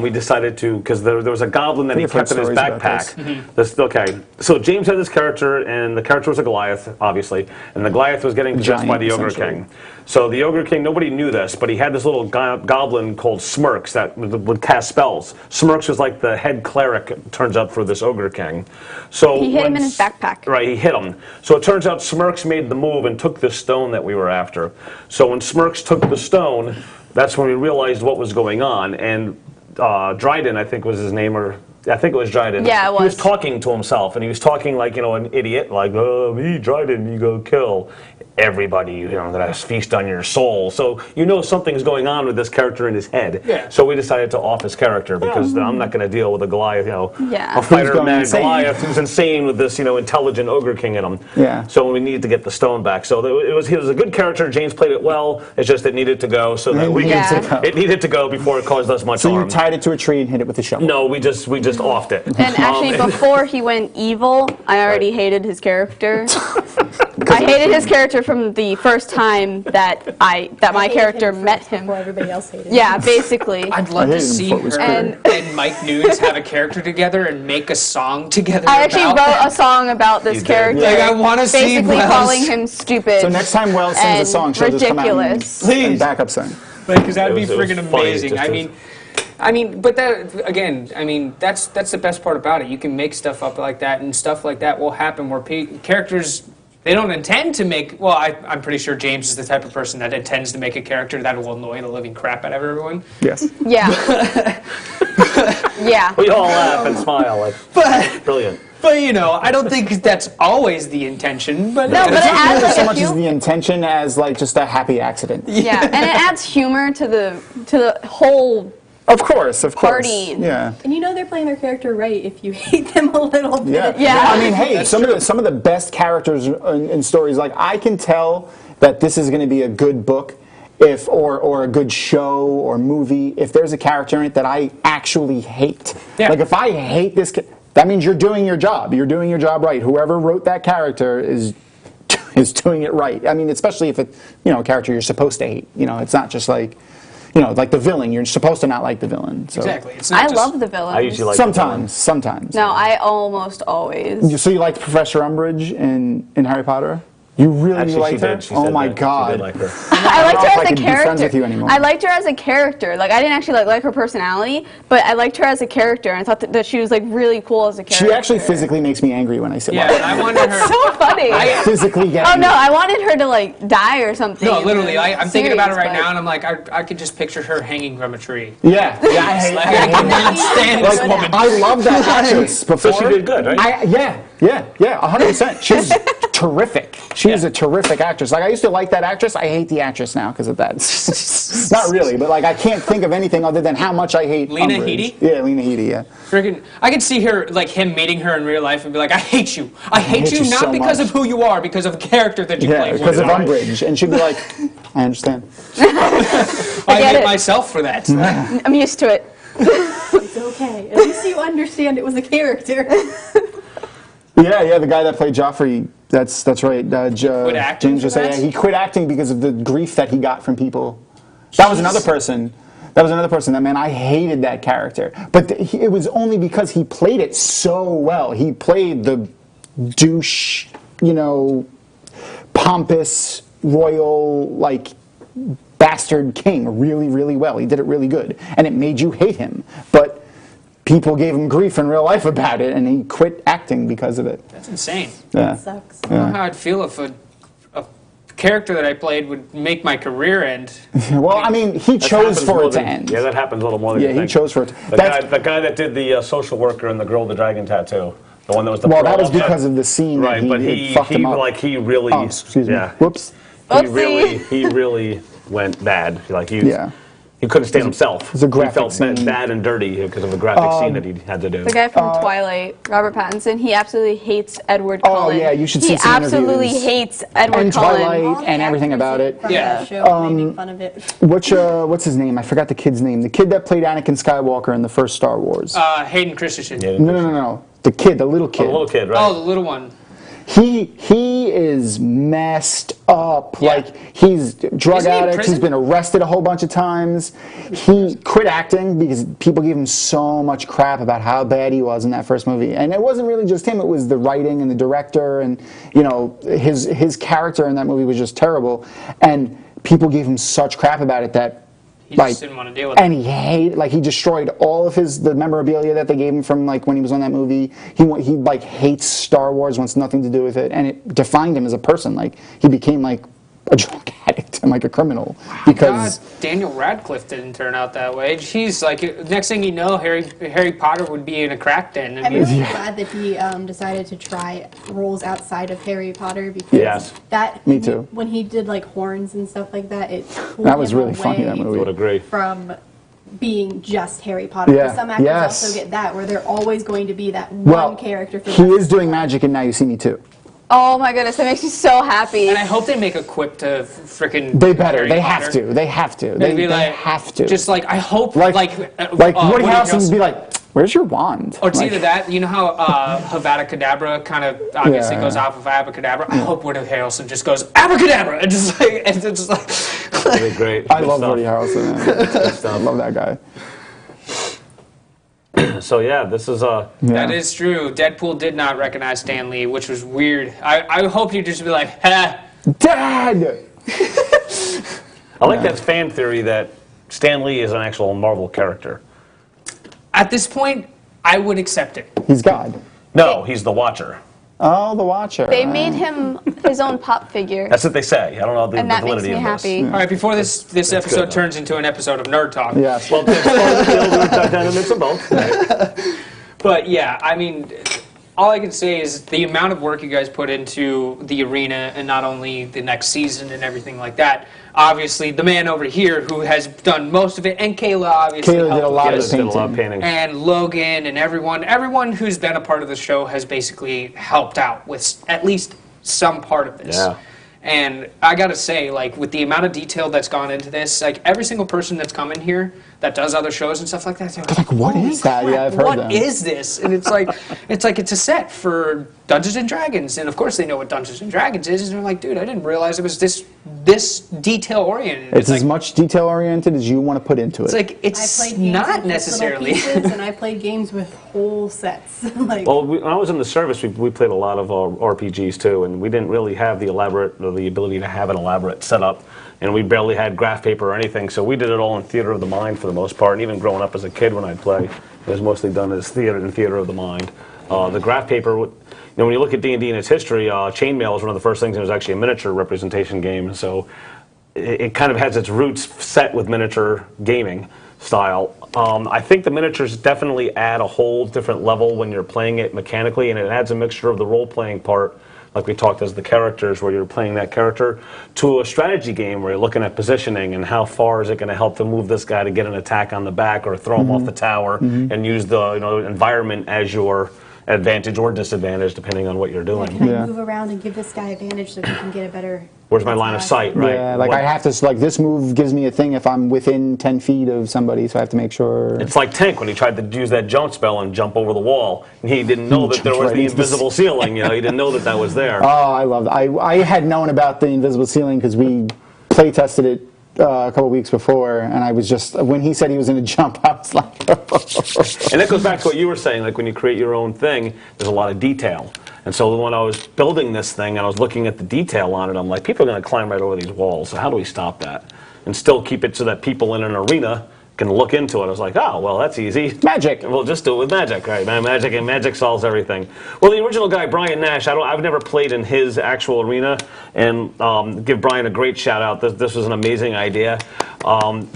we decided to, because there was a goblin that he kept in his backpack. Okay, so James had this character, and the character was a Goliath, obviously, and the Goliath was getting possessed by the Ogre King. So the Ogre King, nobody knew this, but he had this little goblin called Smirks that would cast spells. Smirks was like the head cleric, it turns out, for this Ogre King. So he hit him in his backpack. Right, he hit him. So it turns out Smirks made the move and took the stone that we were after. So when Smirks took the stone, that's when we realized what was going on, and Dryden, I think was his name, or I think it was Dryden. Yeah, it was. He was talking to himself, and he was talking like, an idiot, like, me, Dryden, you go kill. everybody, you know, that has feast on your soul. So you know something's going on with this character in his head. Yeah. So we decided to off his character because I'm not going to deal with a Goliath, you know, Yeah. a fighter going mad insane. Goliath who's insane with this, you know, intelligent ogre king in him. Yeah. So we needed to get the stone back. So he was a good character. James played it well. It's just it needed to go so that we needed could, to go. it needed to go before it caused us much So you harm. tied it to a tree and hit it with a shovel. No, we just offed it. And actually, before he went evil, I already hated his character. I hated his character from the first time that my character met him. Before everybody else hated him. Yeah, basically. I'd love I to hated him see before it was her and Mike Nunes have a character together and make a song together. I actually about wrote a song about this You did. character. Like, I wanna see basically Wells. calling him stupid. So next time Wells sings a and song, she'll just come out and, ridiculous. and backup sing. because that'd be It was friggin' funny, amazing. just I mean, but that again, I mean, that's the best part about it. You can make stuff up like that, and stuff like that will happen where characters. They don't intend to make. Well, I'm pretty sure James is the type of person that intends to make a character that will annoy the living crap out of everyone. Yes. Yeah. Yeah. We all laugh and smile. Like, But brilliant. you know, I don't think that's always the intention. But No, but it adds Not so like much a as few. the intention as like just a happy accident. Yeah, and it adds humor to the whole Of course. Party. Yeah. And you know they're playing their character right if you hate them a little bit. Yeah. Yeah. I mean, hey, some of the best characters in stories, like I can tell that this is going to be a good book if or a good show or movie if there's a character in it that I actually hate. Yeah. Like if I hate this that means you're doing your job. You're doing your job right. Whoever wrote that character is doing it right. I mean, especially if it's, you know, a character you're supposed to hate. You know, it's not just like, you know, like the villain. You're supposed to not like the villain. So. exactly, it's not I just, love the villains. I usually like Sometimes. No, I almost always. So you liked Professor Umbridge in Harry Potter? You really Actually, liked she her? did. She Oh said my that. She God. did like her. I liked don't know her if I as a could be friends character. with you anymore. I liked her as a character. Like I didn't actually like her personality, but I liked her as a character, and I thought that she was like really cool as a character. She actually physically makes me angry when I sit Yeah, and I wanted her. So funny. physically get Oh angry. no, I wanted her to like die or something. No, in literally, the I'm thinking about it series, right but- now, and I'm like, I could just picture her hanging from a tree. Yeah, I hate Like, I cannot stand this Like, woman. I love that actress. Before, So she did good, right? Yeah, 100%. She's terrific. She is a terrific actress. Like I used to like that actress. I hate the actress now because of that. Not really, but like I can't think of anything other than how much I hate Lena Umbridge. Headey? Yeah, Lena Headey. Yeah. Friggin', I could see her, like him meeting her in real life and be like, I hate you. I hate you you not so because much." of who you are, because of the character that you Yeah, play. because of for. Umbridge, and she'd be like, "I understand." I get hate it. myself for that. I'm used to it. It's okay. At least you understand it was a character. Yeah, the guy that played Joffrey. That's right. Quit acting James for just said that? he quit acting because of the grief that he got from people. That was another person. That man, I hated that character. But it was only because he played it so well. He played the douche, you know, pompous, royal, like, bastard king really, really well. He did it really good. And it made you hate him. But people gave him grief in real life about it, and he quit acting because of it. That's insane. Yeah. Sucks. I don't know how I'd feel if a character that I played would make my career end. Well, I mean, he That chose happens for more it to than- end. Yeah, that happens a little more than Yeah, you he think. chose for it. The guy that did the social worker and the girl with the dragon tattoo. The one that was the Well, that was pro- because of the scene that Right, but it fucked him up. like he really Oh, excuse me. yeah. Whoops. He really went bad. Like Yeah. he couldn't stand himself. was a graphic he felt scene. bad and dirty because of a graphic scene that he had to do. The guy from Twilight, Robert Pattinson, he absolutely hates Edward Oh, Cullen. yeah, you should He see some absolutely interviews. hates Edward And Cullen. Twilight. All the And everything actors about it. from Yeah. the show making fun of it. What's his name? I forgot the kid's name. The kid that played Anakin Skywalker in the first Star Wars. Hayden Christensen. Yeah, No. The kid, the little the kid. little kid, right? Oh, the little one. He is messed up. Yeah. Like he's drug Isn't he in addict. He's prison? been arrested a whole bunch of times. He quit acting because people gave him so much crap about how bad he was in that first movie. And it wasn't really just him. It was the writing and the director, and you know his character in that movie was just terrible. And people gave him such crap about it that. He just didn't want to deal with And it. he destroyed all of the memorabilia that they gave him from like when he was on that movie. He like hates Star Wars, wants nothing to do with it, and it defined him as a person. Like he became like a drug addict. and like a criminal because. God, Daniel Radcliffe didn't turn out that way. Jeez, like next thing you know, Harry Potter would be in a crack den. I'm really glad that he decided to try roles outside of Harry Potter because Yes. Me too. When he did like horns and stuff like that, it pulled That was him really funny, that away movie. Would agree. from being just Harry Potter. Yeah. Because some actors Yes. also get that, where they're always going to be that Well, one character for he the is doing magic in Now You See Me Too. Oh my goodness, that makes me so happy. And I hope they make a quip to freaking. They better. Harry They Potter. have to. They have to. They'd be They like, have to. Just like I hope, like Woody Woody Harrelson would be like, "Where's your wand?" Or it's Like, either that, you know how Havada Kedavra kind of obviously Yeah. goes off of Abracadabra. I hope Woody Harrelson just goes Abracadabra and just like and it's just like. That'd be great. I Good love stuff. Woody Harrelson. Man. I love that guy. So yeah, this is That is true. Deadpool did not recognize Stan Lee, which was weird. I hope you'd just be like, ha. Dad. I like that fan theory that Stan Lee is an actual Marvel character. At this point, I would accept it. He's God. No, he's the Watcher. Oh, the Watcher. They made him his own pop figure, That's what they say. I don't know the and that makes validity me of this. happy. All right, before this episode good, turns into an episode of Nerd Talk. Yes. Well, it's part of the deal. We're trying to mix them both. But yeah, I mean, all I can say is the amount of work you guys put into the arena and not only the next season and everything like that. Obviously, the man over here who has done most of it, and Kayla obviously Kayla did helped a lot with of Did a this. lot of painting. painting. And Logan and everyone who's been a part of the show has basically helped out with at least some part of this. Yeah. And I gotta say, like, with the amount of detail that's gone into this, like, every single person that's come in here that does other shows and stuff like that, they're like, "What "Holy is that?" crap, Yeah, I've heard what that. is this? And it's like it's a set for Dungeons and Dragons, and of course they know what Dungeons and Dragons is, and they're like, dude, I didn't realize it was this detail oriented. It's as much detail oriented as you want to put into it. It's like I it's played games not with just little necessarily. pieces, and I played games with whole sets. Like, Well, when I was in the service, we played a lot of RPGs too, and we didn't really have the ability to have an elaborate setup, and we barely had graph paper or anything, so we did it all in theater of the mind for the most part. And even growing up as a kid, when I'd play, it was mostly done as theater of the mind. The graph paper, when you look at D&D and its history, Chainmail was one of the first things, and it was actually a miniature representation game, so it kind of has its roots set with miniature gaming style. I think the miniatures definitely add a whole different level when you're playing it mechanically, and it adds a mixture of the role-playing part, like we talked as the characters, where you're playing that character, to a strategy game where you're looking at positioning and how far is it going to help to move this guy to get an attack on the back or throw him off the tower, and use the environment as your advantage or disadvantage depending on what you're doing. can Yeah. I move around and give this guy advantage so he can get a better... Where's my line of sight, right? Yeah, like What- I have to, like this move gives me a thing if I'm within 10 feet of somebody, so I have to make sure. It's like Tank when he tried to use that jump spell and jump over the wall. And he didn't know that there Jumped was right the into the invisible ceiling. He didn't know that was there. Oh, I love that. I had known about the invisible ceiling because we play tested it a couple weeks before, and I was just, when he said he was going to jump, I was like, And that goes back to what you were saying, like when you create your own thing, there's a lot of detail. And so when I was building this thing and I was looking at the detail on it, I'm like, people are going to climb right over these walls, so how do we stop that? And still keep it so that people in an arena can look into it. I was like, oh, well, that's easy. Magic. We'll just do it with magic, right? Magic solves everything. Well, the original guy, Brian Nash, I've never played in his actual arena, and give Brian a great shout out. This was an amazing idea.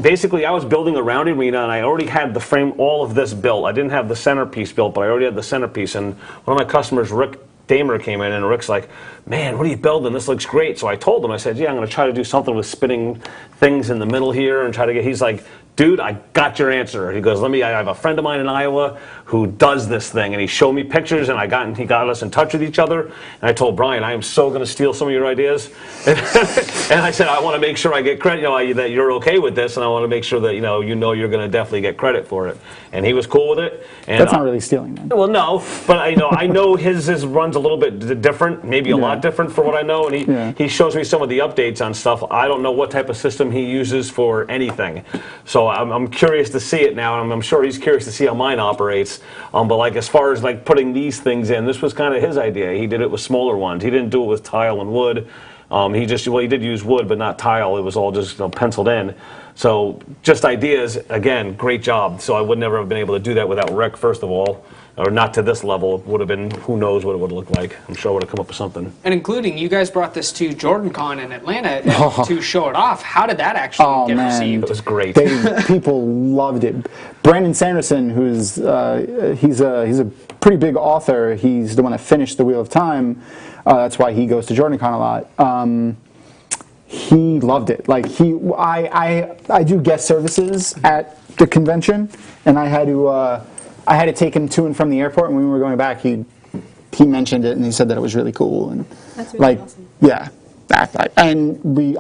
Basically, I was building a round arena, and I already had the frame, all of this built. I didn't have the centerpiece built, but I already had the centerpiece. And one of my customers, Rick Damer, came in, and Rick's like, man, what are you building? This looks great. So I told him, I said, yeah, I'm going to try to do something with spinning things in the middle here and try to get, he's like, dude, I got your answer. He goes, I have a friend of mine in Iowa who does this thing, and he showed me pictures, and he got us in touch with each other, and I told Brian, I am so going to steal some of your ideas, and I said, I want to make sure I get credit, that you're okay with this, and I want to make sure that, you're going to definitely get credit for it, and he was cool with it. And that's not really stealing, man. well, no, but I know his runs a little bit different, maybe a lot different for what I know, and he shows me some of the updates on stuff. I don't know what type of system he uses for anything, so I'm curious to see it now, and I'm sure he's curious to see how mine operates. But like as far as like putting these things in, this was kind of his idea. He did it with smaller ones. He didn't do it with tile and wood. He did use wood, but not tile. It was all just penciled in. So just ideas. Again, great job. So I would never have been able to do that without Rick, first of all. or not to this level. It would have been, who knows what it would look like. I'm sure I would have come up with something. And including, you guys brought this to JordanCon in Atlanta to show it off. How did that actually get received? It was great. People loved it. Brandon Sanderson, who's he's a pretty big author. He's the one that finished The Wheel of Time. That's why he goes to JordanCon a lot. He loved it. Like I do guest services at the convention, and I had to take him to and from the airport. And when we were going back, he mentioned it, and he said that it was really cool. And That's really awesome. yeah, and we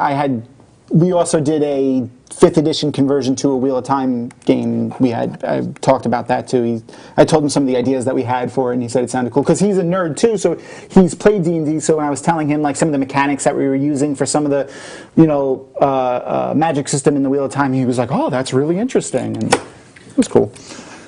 also did a 5th edition conversion to a Wheel of Time game. I talked about that too. I told him some of the ideas that we had for it, and he said it sounded cool because he's a nerd too. So he's played D&D. So when I was telling him like some of the mechanics that we were using for some of the, magic system in the Wheel of Time, he was like, "Oh, that's really interesting," and it was cool.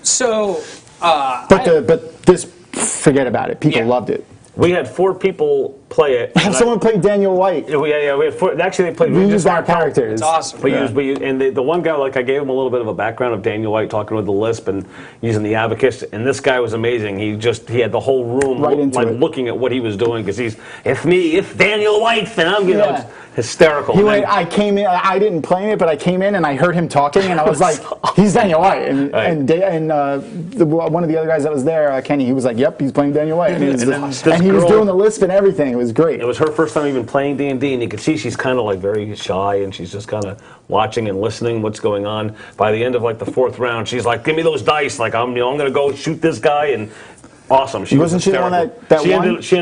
So, But this, forget about it. People loved it. We had 4 people play it. Someone played Daniel White. Yeah, we had 4. Actually, they played. We used our characters. it's awesome. And the one guy, like, I gave him a little bit of a background of Daniel White talking with the lisp and using the abacus, and this guy was amazing. He had the whole room Right into it. looking at what he was doing because it's Daniel White, and I'm Yeah. hysterical. I came in. I didn't play it, but I came in and I heard him talking, and I was like, "He's Daniel White." And one of the other guys that was there, Kenny, he was like, "Yep, he's playing Daniel White." And he was doing the lisp and everything. It was great. It was her first time even playing D&D, and you could see she's kind of like very shy, and she's just kind of watching and listening what's going on. By the end of like the 4th round, she's like, "Give me those dice! Like I'm going to go shoot this guy." And awesome. She Wasn't she the one that won? She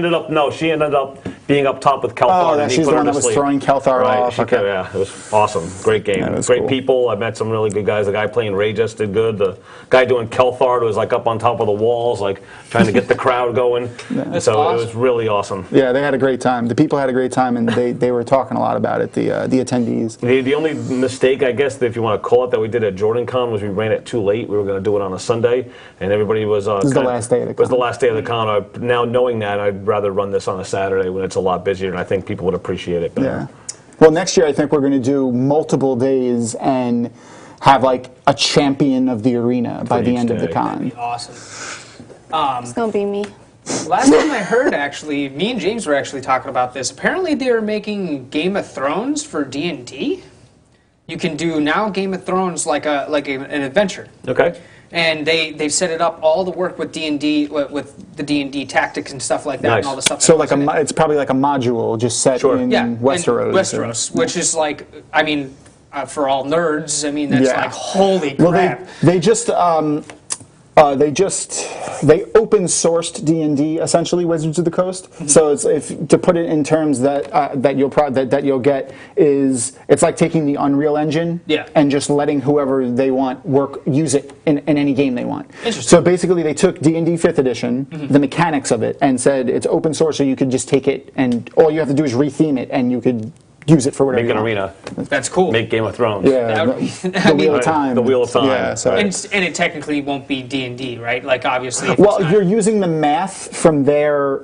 ended up being up top with Kelthar. Oh, and he she's put the her one to that was sleep. throwing Kelthar Right, off. Okay. Yeah, it was awesome. Great game. That was Great cool. people. I met some really good guys. The guy playing Ragus did good. The guy doing Kelthar was like up on top of the walls, like trying to get the crowd going. That's so awesome. it was really awesome. Yeah, they had a great time. The people had a great time, and they were talking a lot about it. The attendees. The only mistake, I guess, if you want to call it, that we did at JordanCon was we ran it too late. We were going to do it on a Sunday, and everybody was. This is the last day of the con. It was the last day of the con. Now knowing that, I'd rather run this on a Saturday when it's a lot busier, and I think people would appreciate it better. Yeah. Well, next year I think we're going to do multiple days and have like a champion of the arena by the each end of the day. con. Awesome. It's gonna be me. Last time I heard, actually, me and James were actually talking about this. Apparently, they were making Game of Thrones for D&D. You can do now Game of Thrones like an adventure. Okay. And they've set it up, all the work with D&D, with the D&D tactics and stuff like that, Nice. and all the stuff. So that like goes in it. it's probably like a module just set Sure. in Yeah, Westeros. and Westeros, which is like, I mean, for all nerds, I mean, that's Yeah. like, holy Well, crap. they open sourced D&D essentially, Wizards of the Coast. Mm-hmm. So it's, if to put it in terms that you'll get is it's like taking the Unreal Engine Yeah. and just letting whoever they want use it in any game they want. Interesting. So basically, they took D&D 5th edition, the mechanics of it, and said it's open source, so you could just take it and all you have to do is retheme it, and you could use it for whatever. Make an you want. arena. That's cool. Make Game of Thrones. Yeah, That would be- the I mean- Wheel of Time. The Wheel of Time. Yeah, so. and it technically won't be D&D, right? Like, obviously. if Well, it's not- you're using the math from their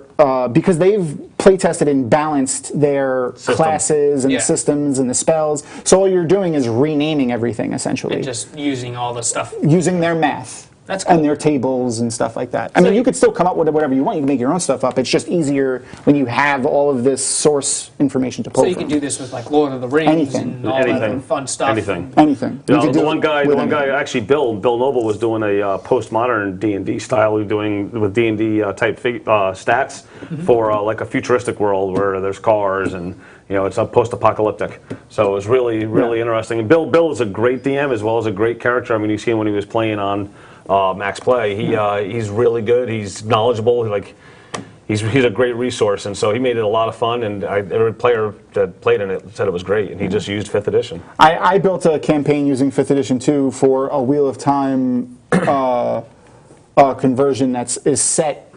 because they've play tested and balanced their classes and Yeah. the systems and the spells. So all you're doing is renaming everything essentially, and just using all the stuff. using their math. That's cool. And their tables and stuff like that. I mean, you could still come up with whatever you want. You can make your own stuff up. It's just easier when you have all of this source information to pull So you from. can do this with like Lord of the Rings Anything. and all Anything. that fun stuff. Anything. Anything. You You know, could the do one it guy, with actually, Bill Noble was doing a postmodern D&D style, doing with D&D type stats for like a futuristic world where there's cars and it's a post-apocalyptic. So it was really interesting. And Bill is a great DM as well as a great character. I mean, you see him when he was playing on Max Play. He's really good. He's knowledgeable. He's a great resource, and so he made it a lot of fun. And every player that played in it said it was great. And he just used 5th edition. I built a campaign using 5th edition too for a Wheel of Time conversion is set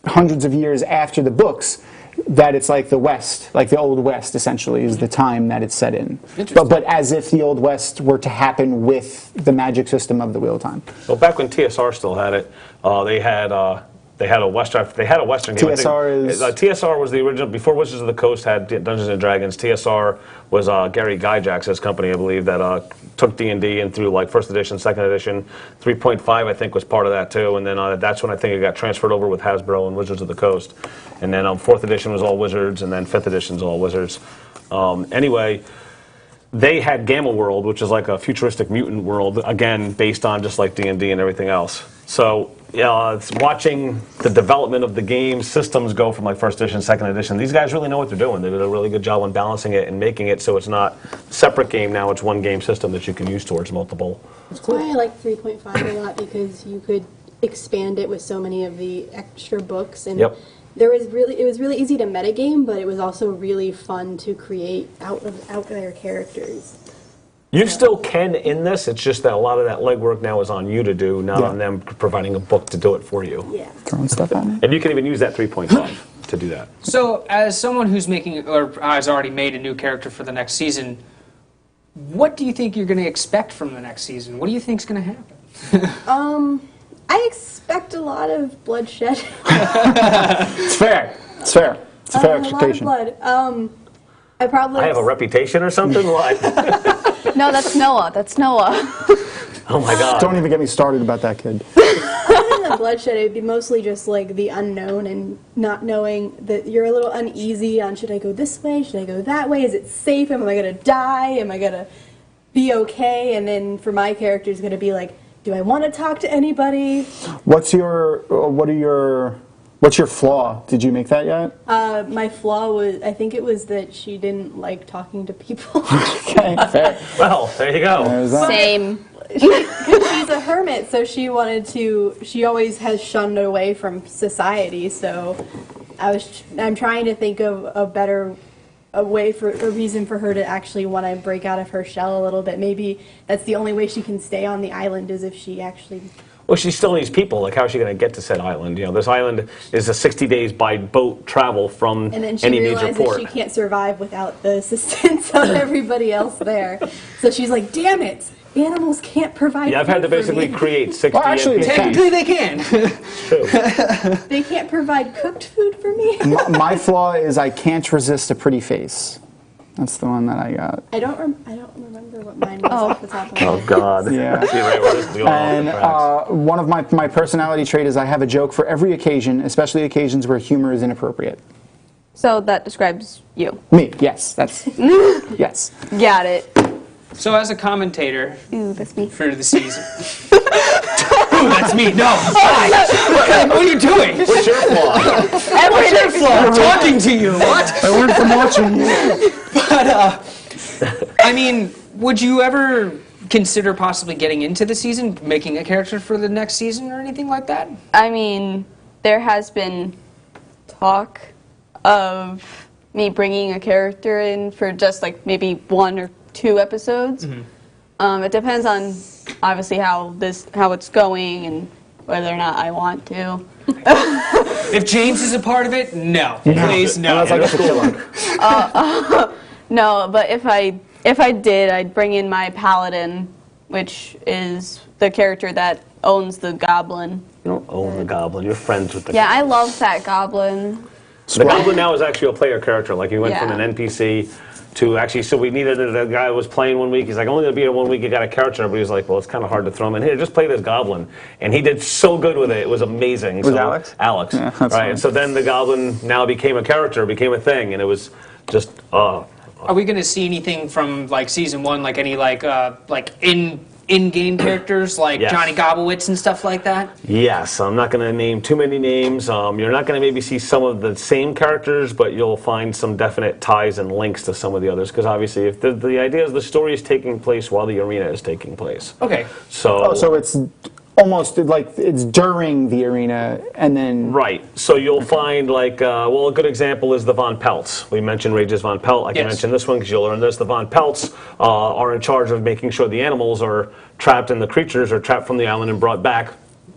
hundreds of years after the books. That it's like the West, like the Old West, essentially, is the time that it's set in. But as if the Old West were to happen with the magic system of the Wheel of Time. Well, back when TSR still had it, they had They had a Western. They had a Western game. TSR is TSR was the original. Before Wizards of the Coast had Dungeons and Dragons. TSR was Gary Gygax's company, I believe, that took D&D and through like first edition, second edition, 3.5 I think was part of that too. And then that's when I think it got transferred over with Hasbro and Wizards of the Coast. And then fourth edition was all Wizards, and then fifth edition's all Wizards. Anyway. They had Gamma World, which is like a futuristic mutant world, again, based on just like D&D and everything else. So, it's watching the development of the game systems go from like first edition, second edition. These guys really know what they're doing. They did a really good job on balancing it and making it so it's not a separate game now. It's one game system that you can use towards multiple. That's why I like 3.5 a lot, because you could expand it with so many of the extra books. And Yep. it was really easy to metagame, but it was also really fun to create out there characters. You still can in this. It's just that a lot of that legwork now is on you to do, not on them providing a book to do it for you. Yeah. throwing stuff at me. And you can even use that 3.5 to do that. So, as someone who's making or has already made a new character for the next season, what do you think you're going to expect from the next season? What do you think's going to happen? I expect a lot of bloodshed. It's fair. It's fair. It's a fair expectation. A lot of blood. I have a reputation or something? What? No, that's Noah. That's Noah. Oh my God. Don't even get me started about that kid. Other than the bloodshed, it would be mostly just like the unknown and not knowing that you're a little uneasy on, should I go this way? Should I go that way? Is it safe? Am I going to die? Am I going to be okay? And then for my character, it's going to be like, do I want to talk to anybody? What's your flaw? Did you make that yet? My flaw was, I think it was that she didn't like talking to people. Okay, fair. Well, there you go. There's that. Same. She's a hermit, so she always has shunned away from society, so I'm trying to think of a reason for her to actually want to break out of her shell a little bit. Maybe that's the only way she can stay on the island, is if she actually... Well, she still needs people. Like, how is she going to get to said island? You know, this island is a 60 days by boat travel from And then she any major realizes port. she can't survive without the assistance of everybody else there. So she's like, damn it, animals can't provide Yeah, I've had to food for basically me. create 60 Well, actually, NPCs. Technically, they can. Too. They can't provide cooked food for me? My flaw is I can't resist a pretty face. That's the one that I got. I don't remember what mine was off the top of my Oh, head. God. Yeah. See, right where this is going off And the tracks. one of my personality trait is I have a joke for every occasion, especially occasions where humor is inappropriate. So that describes you. Me, yes, that's yes. Got it. So, as a commentator Ooh, that's me. for the season. Ooh, that's me. No. What are you doing? What's your flaw? What's your flaw? I'm talking to you. What? I learned from watching you. But, I mean, would you ever consider possibly getting into the season, making a character for the next season or anything like that? I mean, there has been talk of me bringing a character in for just like maybe 1 or 2 episodes. It depends on obviously how it's going and whether or not I want to. If James is a part of it, no. Please, no. That's like a killer. No, but if I did, I'd bring in my paladin, which is the character that owns the goblin. You don't own the goblin. You're friends with the Yeah, I love that goblin. The goblin now is actually a player character. Like, he went from Yeah. an NPC to actually, so we needed a guy who was playing 1 week. He's like, only going to be here 1 week. You got a character. But he's like, well, it's kind of hard to throw him in. Here, just play this goblin. And he did so good with it. It was amazing. Was Alex? Alex. Yeah, that's right. fine. And so then the goblin now became a character, became a thing. And it was just, Are we going to see anything from like season 1, like any like in-game characters like Yes. Johnny Gobblewitz and stuff like that? yes, I'm not going to name too many names. You're not going to maybe see some of the same characters, but you'll find some definite ties and links to some of the others. Because obviously, if the idea is the story is taking place while the arena is taking place. Okay. So, So it's almost like it's during the arena and then... right. So you'll find like, well, a good example is the Von Pelts. We mentioned Rages Von Pelt. I can Yes. mention this one because you'll learn this. The Von Pelts are in charge of making sure the animals are trapped and the creatures are trapped from the island and brought back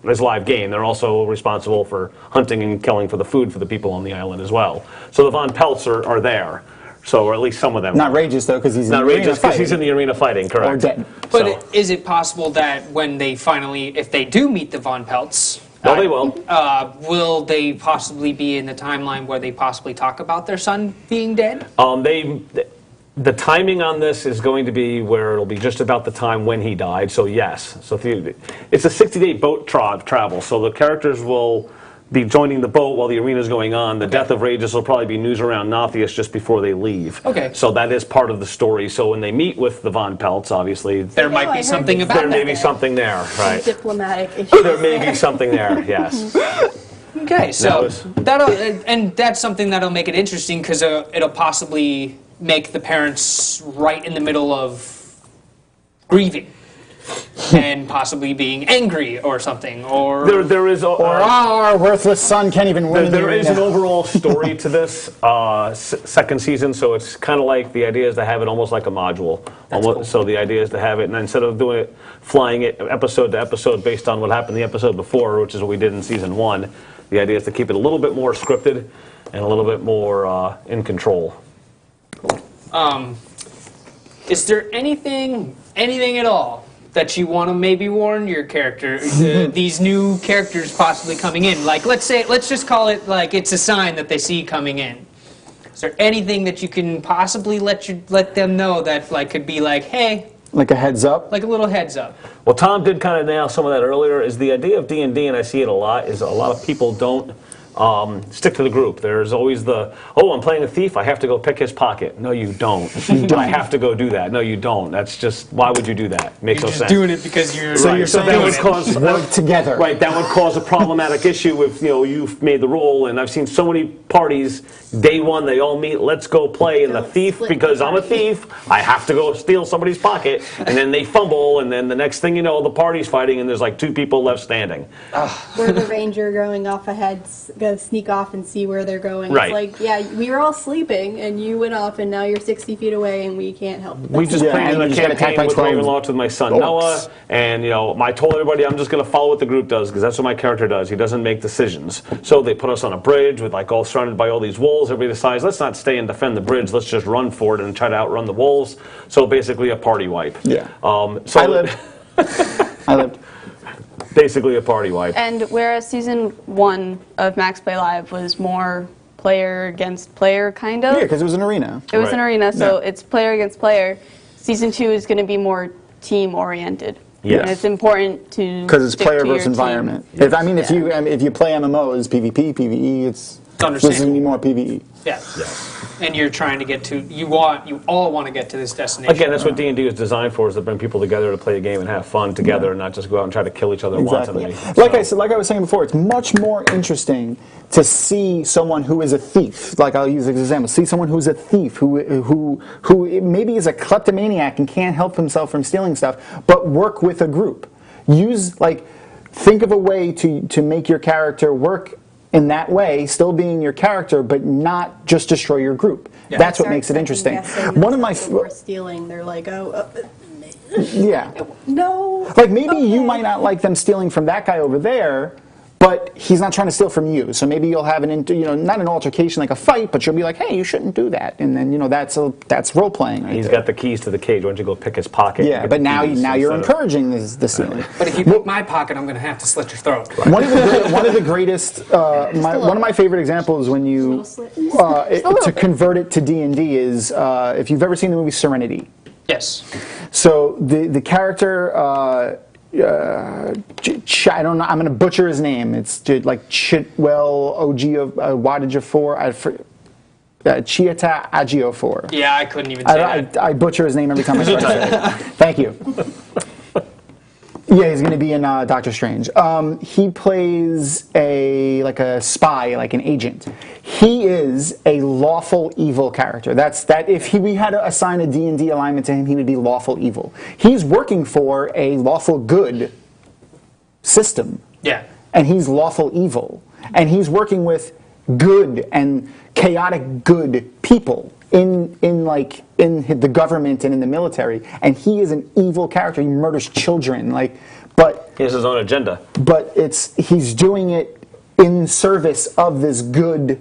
as live game. They're also responsible for hunting and killing for the food for the people on the island as well. So the Von Pelts are there. So, or at least some of them. Not Rages, though, because he's in Not the arena Rages because he's in fighting. the arena fighting, correct. Or dead. But So- is it possible that when they finally, if they do meet the Von Pelts, No, they will. Will they possibly be in the timeline where they possibly talk about their son being dead? The timing on this is going to be where it'll be just about the time when he died. So yes, so it's a 60-day boat travel. So the characters will be joining the boat while the arena is going on. The death of Regis will probably be news around Nothius just before they leave. Okay. So that is part of the story. So when they meet with the Von Pelts, obviously There might be something about there may be something there, right? Diplomatic issues. There may be something there. Yes. Okay, so and that's something that'll make it interesting because it'll possibly make the parents right in the middle of grieving and possibly being angry or something, or There is our worthless son can't even win. There is an overall story to this second season, so it's kind of like the idea is to have it almost like a module. Cool. So the idea is to have it, and instead of doing it, flying it episode to episode based on what happened the episode before, which is what we did in season 1, the idea is to keep it a little bit more scripted and a little bit more in control. is there anything at all that you want to maybe warn your character, these new characters possibly coming in? Like, let's just call it like it's a sign that they see coming in. Is there anything that you can possibly let them know that like could be like, hey, Like a heads up? like a little heads up? Well, Tom did kind of nail some of that earlier, is the idea of D&D, and I see it a lot, is a lot of people don't stick to the group. There's always I'm playing a thief, I have to go pick his pocket. No, you don't. I have to go do that. No, you don't. That's just, why would you do that? Makes You're no just sense. doing it because you're So you're saying that would cause work together. Right, that would cause a problematic issue if you've made the rule, and I've seen so many parties, day one they all meet, let's go play, and the thief, Split because I'm a party. thief, I have to go steal somebody's pocket, and then they fumble, and then the next thing you know, the party's fighting, and there's like 2 people left standing. We're the ranger going off ahead, gonna sneak off and see where they're going. Right. It's like, yeah, we were all sleeping and you went off and now you're 60 feet away and we can't help. We just Yeah, planned and a you just got attacked campaign by with 12 Ravenloft with my son orcs. Noah, and I told everybody I'm just going to follow what the group does because that's what my character does. He doesn't make decisions. So they put us on a bridge with all surrounded by all these wolves. Everybody decides let's not stay and defend the bridge. Let's just run for it and try to outrun the wolves. So basically a party wipe. Yeah. So I lived. I lived. Basically a party wipe. And whereas season 1 of Max Play Live was more player against player, kind of. Yeah, because it was an arena. It was an Right. arena, so Yeah. it's player against player. Season 2 is going to be more team oriented. Yes. And it's important to Because it's stick player to your versus team. environment. If you play MMOs, PvP, PvE, it's Understandable. there's going to be more PvE. Yeah. And you're trying to get to, you all want to get to this destination. Again, that's what D&D is designed for, is to bring people together to play a game and have fun together and not just go out and try to kill each other Exactly. wantonly. Like I was saying before, it's much more interesting to see someone who is a thief. Like I'll use an example. See someone who's a thief who maybe is a kleptomaniac and can't help himself from stealing stuff, but work with a group. Think of a way to make your character work in that way, still being your character, but not just destroy your group. Yeah. That's what makes it interesting. One of my People are stealing. They're like, yeah. no. Like maybe you might not like them stealing from that guy over there, but he's not trying to steal from you. So maybe you'll have not an altercation like a fight, but you'll be like, hey, you shouldn't do that. And then that's role playing. Right He's there. got the keys to the cage. Why don't you go pick his pocket? Yeah, but now you're encouraging the stealing. But if you pick my pocket, I'm going to have to slit your throat. One of the greatest, one of my favorite examples when you to convert it to D&D is if you've ever seen the movie Serenity. Yes. So the character. I don't know. I'm going to butcher his name. It's like Chitwell Wadjafor. Chiata Agiofor. Yeah, I couldn't even say that. I butcher his name every time I try to say it. Thank you. Yeah, he's going to be in Doctor Strange. He plays like a spy, like an agent. He is a lawful evil character. If we had to assign a D&D alignment to him, he would be lawful evil. He's working for a lawful good system. Yeah. And he's lawful evil. And he's working with good and chaotic good people in the government and in the military, and he is an evil character. He murders children, but He has his own agenda. but he's doing it in service of this good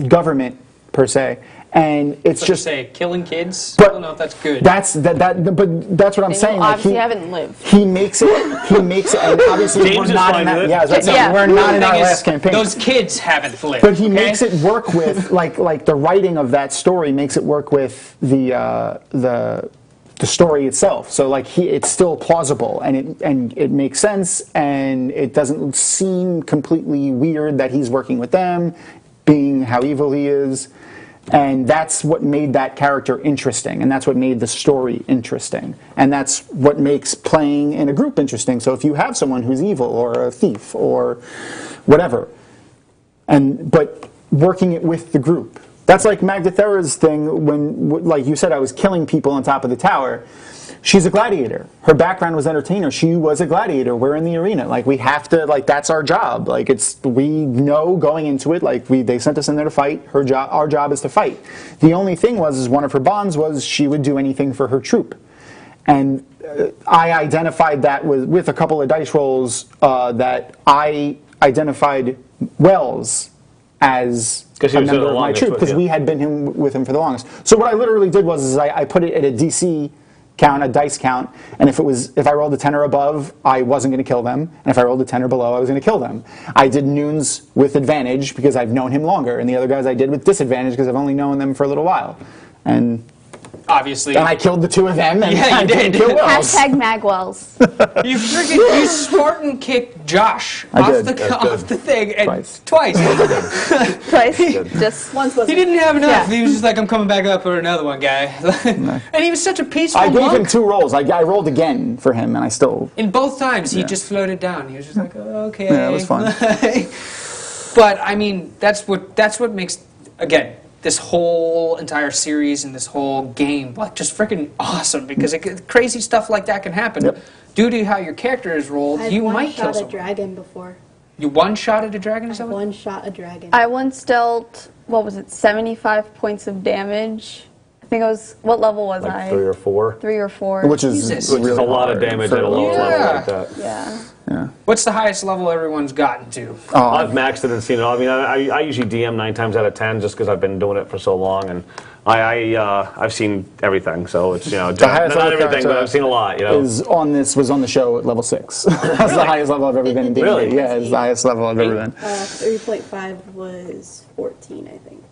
government per se, And it's Let's just say killing kids. But I don't know if that's good. but that's what I'm You saying. Like, obviously haven't lived. he makes it, and obviously James we're is not fine in with that. it. Yeah, I was about to say, Yeah. we're not in The our thing is, last campaign. Those kids haven't lived. But he okay? makes it work with like the writing of that story makes it work with the story itself. So like it's still plausible and it makes sense and it doesn't seem completely weird that he's working with them, being how evil he is. And that's what made that character interesting, and that's what made the story interesting, and that's what makes playing in a group interesting. So if you have someone who's evil or a thief or whatever, but working it with the group. That's like Magdathera's thing when, like you said, I was killing people on top of the tower. She's a gladiator. Her background was entertainer. She was a gladiator. We're in the arena. Like, we have to, like, that's our job. Like, we know going into it, like, they sent us in there to fight. Our job is to fight. The only thing is one of her bonds was she would do anything for her troop. And I identified that with a couple of dice rolls that I identified Wells as Because he a was member the of my longest troop, with because you. we had been with him for the longest. So what I literally did was I put it at a DC count, a dice count, and if I rolled a 10 or above, I wasn't going to kill them, and if I rolled a 10 or below, I was going to kill them. I did Noons with advantage because I've known him longer, and the other guys I did with disadvantage because I've only known them for a little while. And Obviously. I killed the two of them, and Yeah, you I didn't did. kill Wells. Hashtag Magwells. You freaking Spartan kicked Josh I off did. off the thing and Twice. Twice. Just Once was He didn't have enough. Yeah. He was just like, I'm coming back up for another one, guy. And he was such a peaceful I gave him monk. 2 rolls. I rolled again for him, and I still... In both times, he just floated down. He was just like, oh, okay. Yeah, it was fun. But I mean, that's what makes, again, this whole entire series and this whole game like just freaking awesome, because crazy stuff like that can happen. Yep. Due to how your character is rolled, I've you might kill one-shot a someone. dragon before. You one-shotted a dragon or I've something? one-shot a dragon. I once dealt, 75 points of damage. I think it was, what level was Like I? 3 or 4. 3 or 4. Which is Jesus. Which is really a lot of hard damage for at a lower Yeah. level like that. Yeah. Yeah. What's the highest level everyone's gotten to? I've maxed it and seen it all. I mean, I usually DM 9 times out of 10 just because I've been doing it for so long, and I've seen everything. So it's not highest level everything, character but I've seen a lot. was on the show at level 6. That's the highest level I've ever been in D&D. Really? Yeah, it's the highest level I've ever been. 3.5 was 14, I think.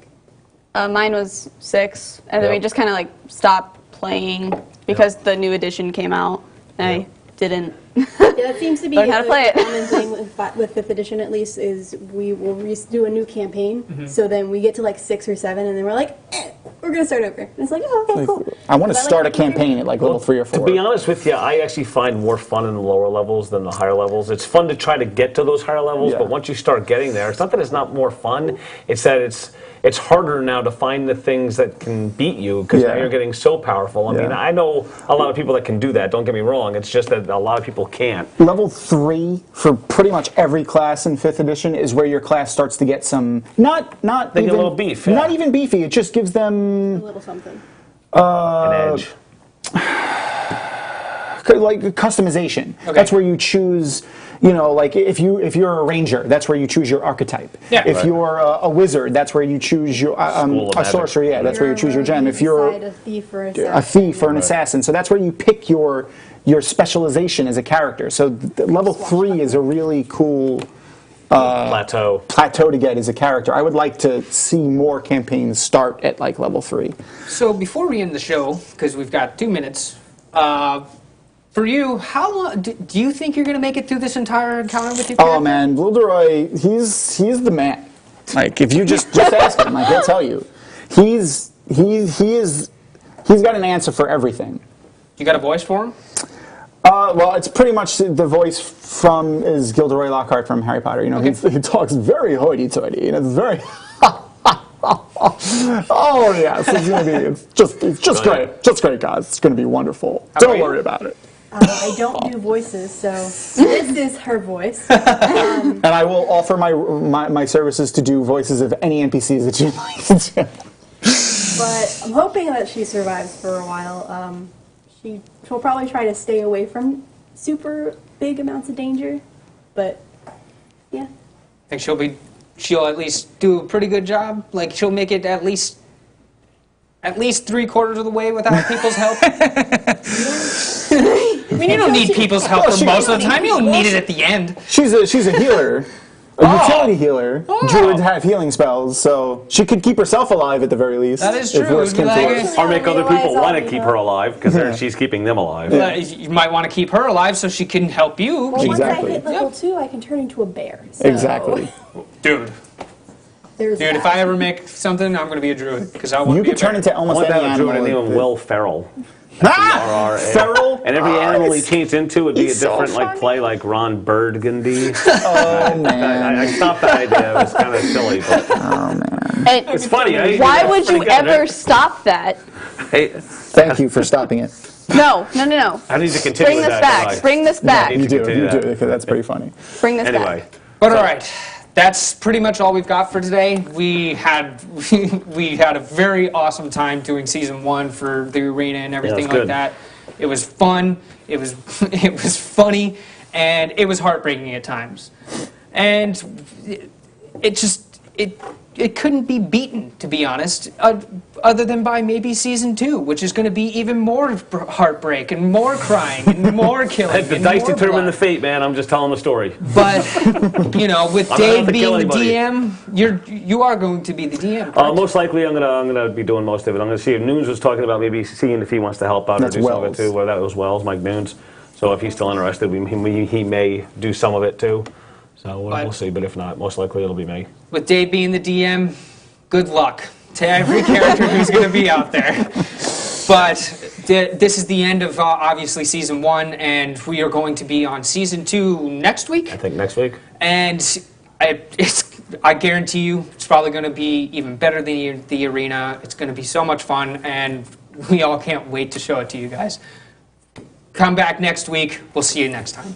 Mine was 6, and then we Yep. just kind of like stopped playing because the new edition came out, and I didn't. Yeah, that seems to be Learn how to the play it. common thing with 5th edition, at least, is we will do a new campaign. So then we get to like 6 or 7, and then we're like, we're gonna start over. And it's like, oh, okay, cool. I want to But I like start a the new campaign at like level 3 or 4. To be honest with you, I actually find more fun in the lower levels than the higher levels. It's fun to try to get to those higher levels, Yeah. but once you start getting there, it's not that it's not more fun. It's that it's harder now to find the things that can beat you because now Yeah. you're getting so powerful. I mean, Yeah. I know a lot of people that can do that. Don't get me wrong. It's just that a lot of people can't. Level 3 for pretty much every class in 5th edition is where your class starts to get some not They get even a little beef, yeah. Not even beefy. It just gives them A little something. An edge. like customization. Okay. That's where you choose. Like if you're a ranger, that's where you choose your archetype. Yeah. If Right. you're a wizard, that's where you choose your School of a magic. sorcerer. Yeah, that's where you choose your gem. If you're a thief or a thief or an assassin, so that's where you pick your specialization as a character. So level 3 is a really cool Plateau. plateau to get as a character. I would like to see more campaigns start at like level 3. So before we end the show, because we've got 2 minutes, for you, how long do you think you're going to make it through this entire encounter with your character? Oh man, Wilderoy, he's the man. Like if you just ask him, like he'll tell you. He's got an answer for everything. You got a voice for him? Well, it's pretty much the voice is Gilderoy Lockhart from Harry Potter. Okay. He talks very hoity-toity, and it's very. Oh yes, it's just great, guys. It's gonna be wonderful. How Don't about you? worry about it. I don't do voices, so this is her voice. And I will offer my services to do voices of any NPCs that you'd like to do. But I'm hoping that she survives for a while. She'll probably try to stay away from super big amounts of danger, but yeah. Think she'll at least do a pretty good job? Like she'll make it at least at least 3/4 of the way without people's help. I mean, you don't need people's help for most of the time. You don't need it at the end. She's a healer. A utility healer. Druids have healing spells, so she could keep herself alive at the very least. That is if true. worse came to Like- worse. Or make other people Realize want to I'll keep be her alive because she's keeping them alive. You might want to keep her alive so she can help you. Well, Exactly. once I hit level 2, I can turn into a bear. So Exactly. Dude, There's if that. I ever make something, I'm going to be a druid because I want You to be could a turn bear. into I almost want any to have a druid animal. and name him Will Ferrell. Ah! Feral? And every animal he changed into would be a He's so different like funny. play, like Ron Burgundy. Oh man. I stopped that idea. It was kind of silly, but And it's funny. Eh? why That's would pretty you good, ever right? stop that? Hey, Thank you for stopping it. No. I need to continue Bring with this that. back. don't I? Bring this back. need You to do, continue you do, that. because that's pretty funny. Bring this Anyway, back. But all right, that's pretty much all we've got for today. We had a very awesome time doing season 1 for the arena and everything it's like good. that. It was fun. It was funny, and it was heartbreaking at times. And it couldn't be beaten, to be honest, other than by maybe season 2, which is going to be even more heartbreak and more crying and more killing. the and dice more determine blood. the fate, man. I'm just telling the story. But with I'm not Dave out to kill being the anybody. DM, you are going to be the DM. correct? Most likely, I'm gonna be doing most of it. I'm gonna see if Noons was talking about maybe seeing if he wants to help out That's or do some of Wells. it too. Well, that was Wells, Mike Noons. So if he's still interested, he may do some of it too. So we'll see. But if not, most likely it'll be me. With Dave being the DM, good luck to every character who's going to be out there. But this is the end of obviously season 1, and we are going to be on season 2 next week. I think next week. And I guarantee you, it's probably going to be even better than the arena. It's going to be so much fun, and we all can't wait to show it to you guys. Come back next week. We'll see you next time.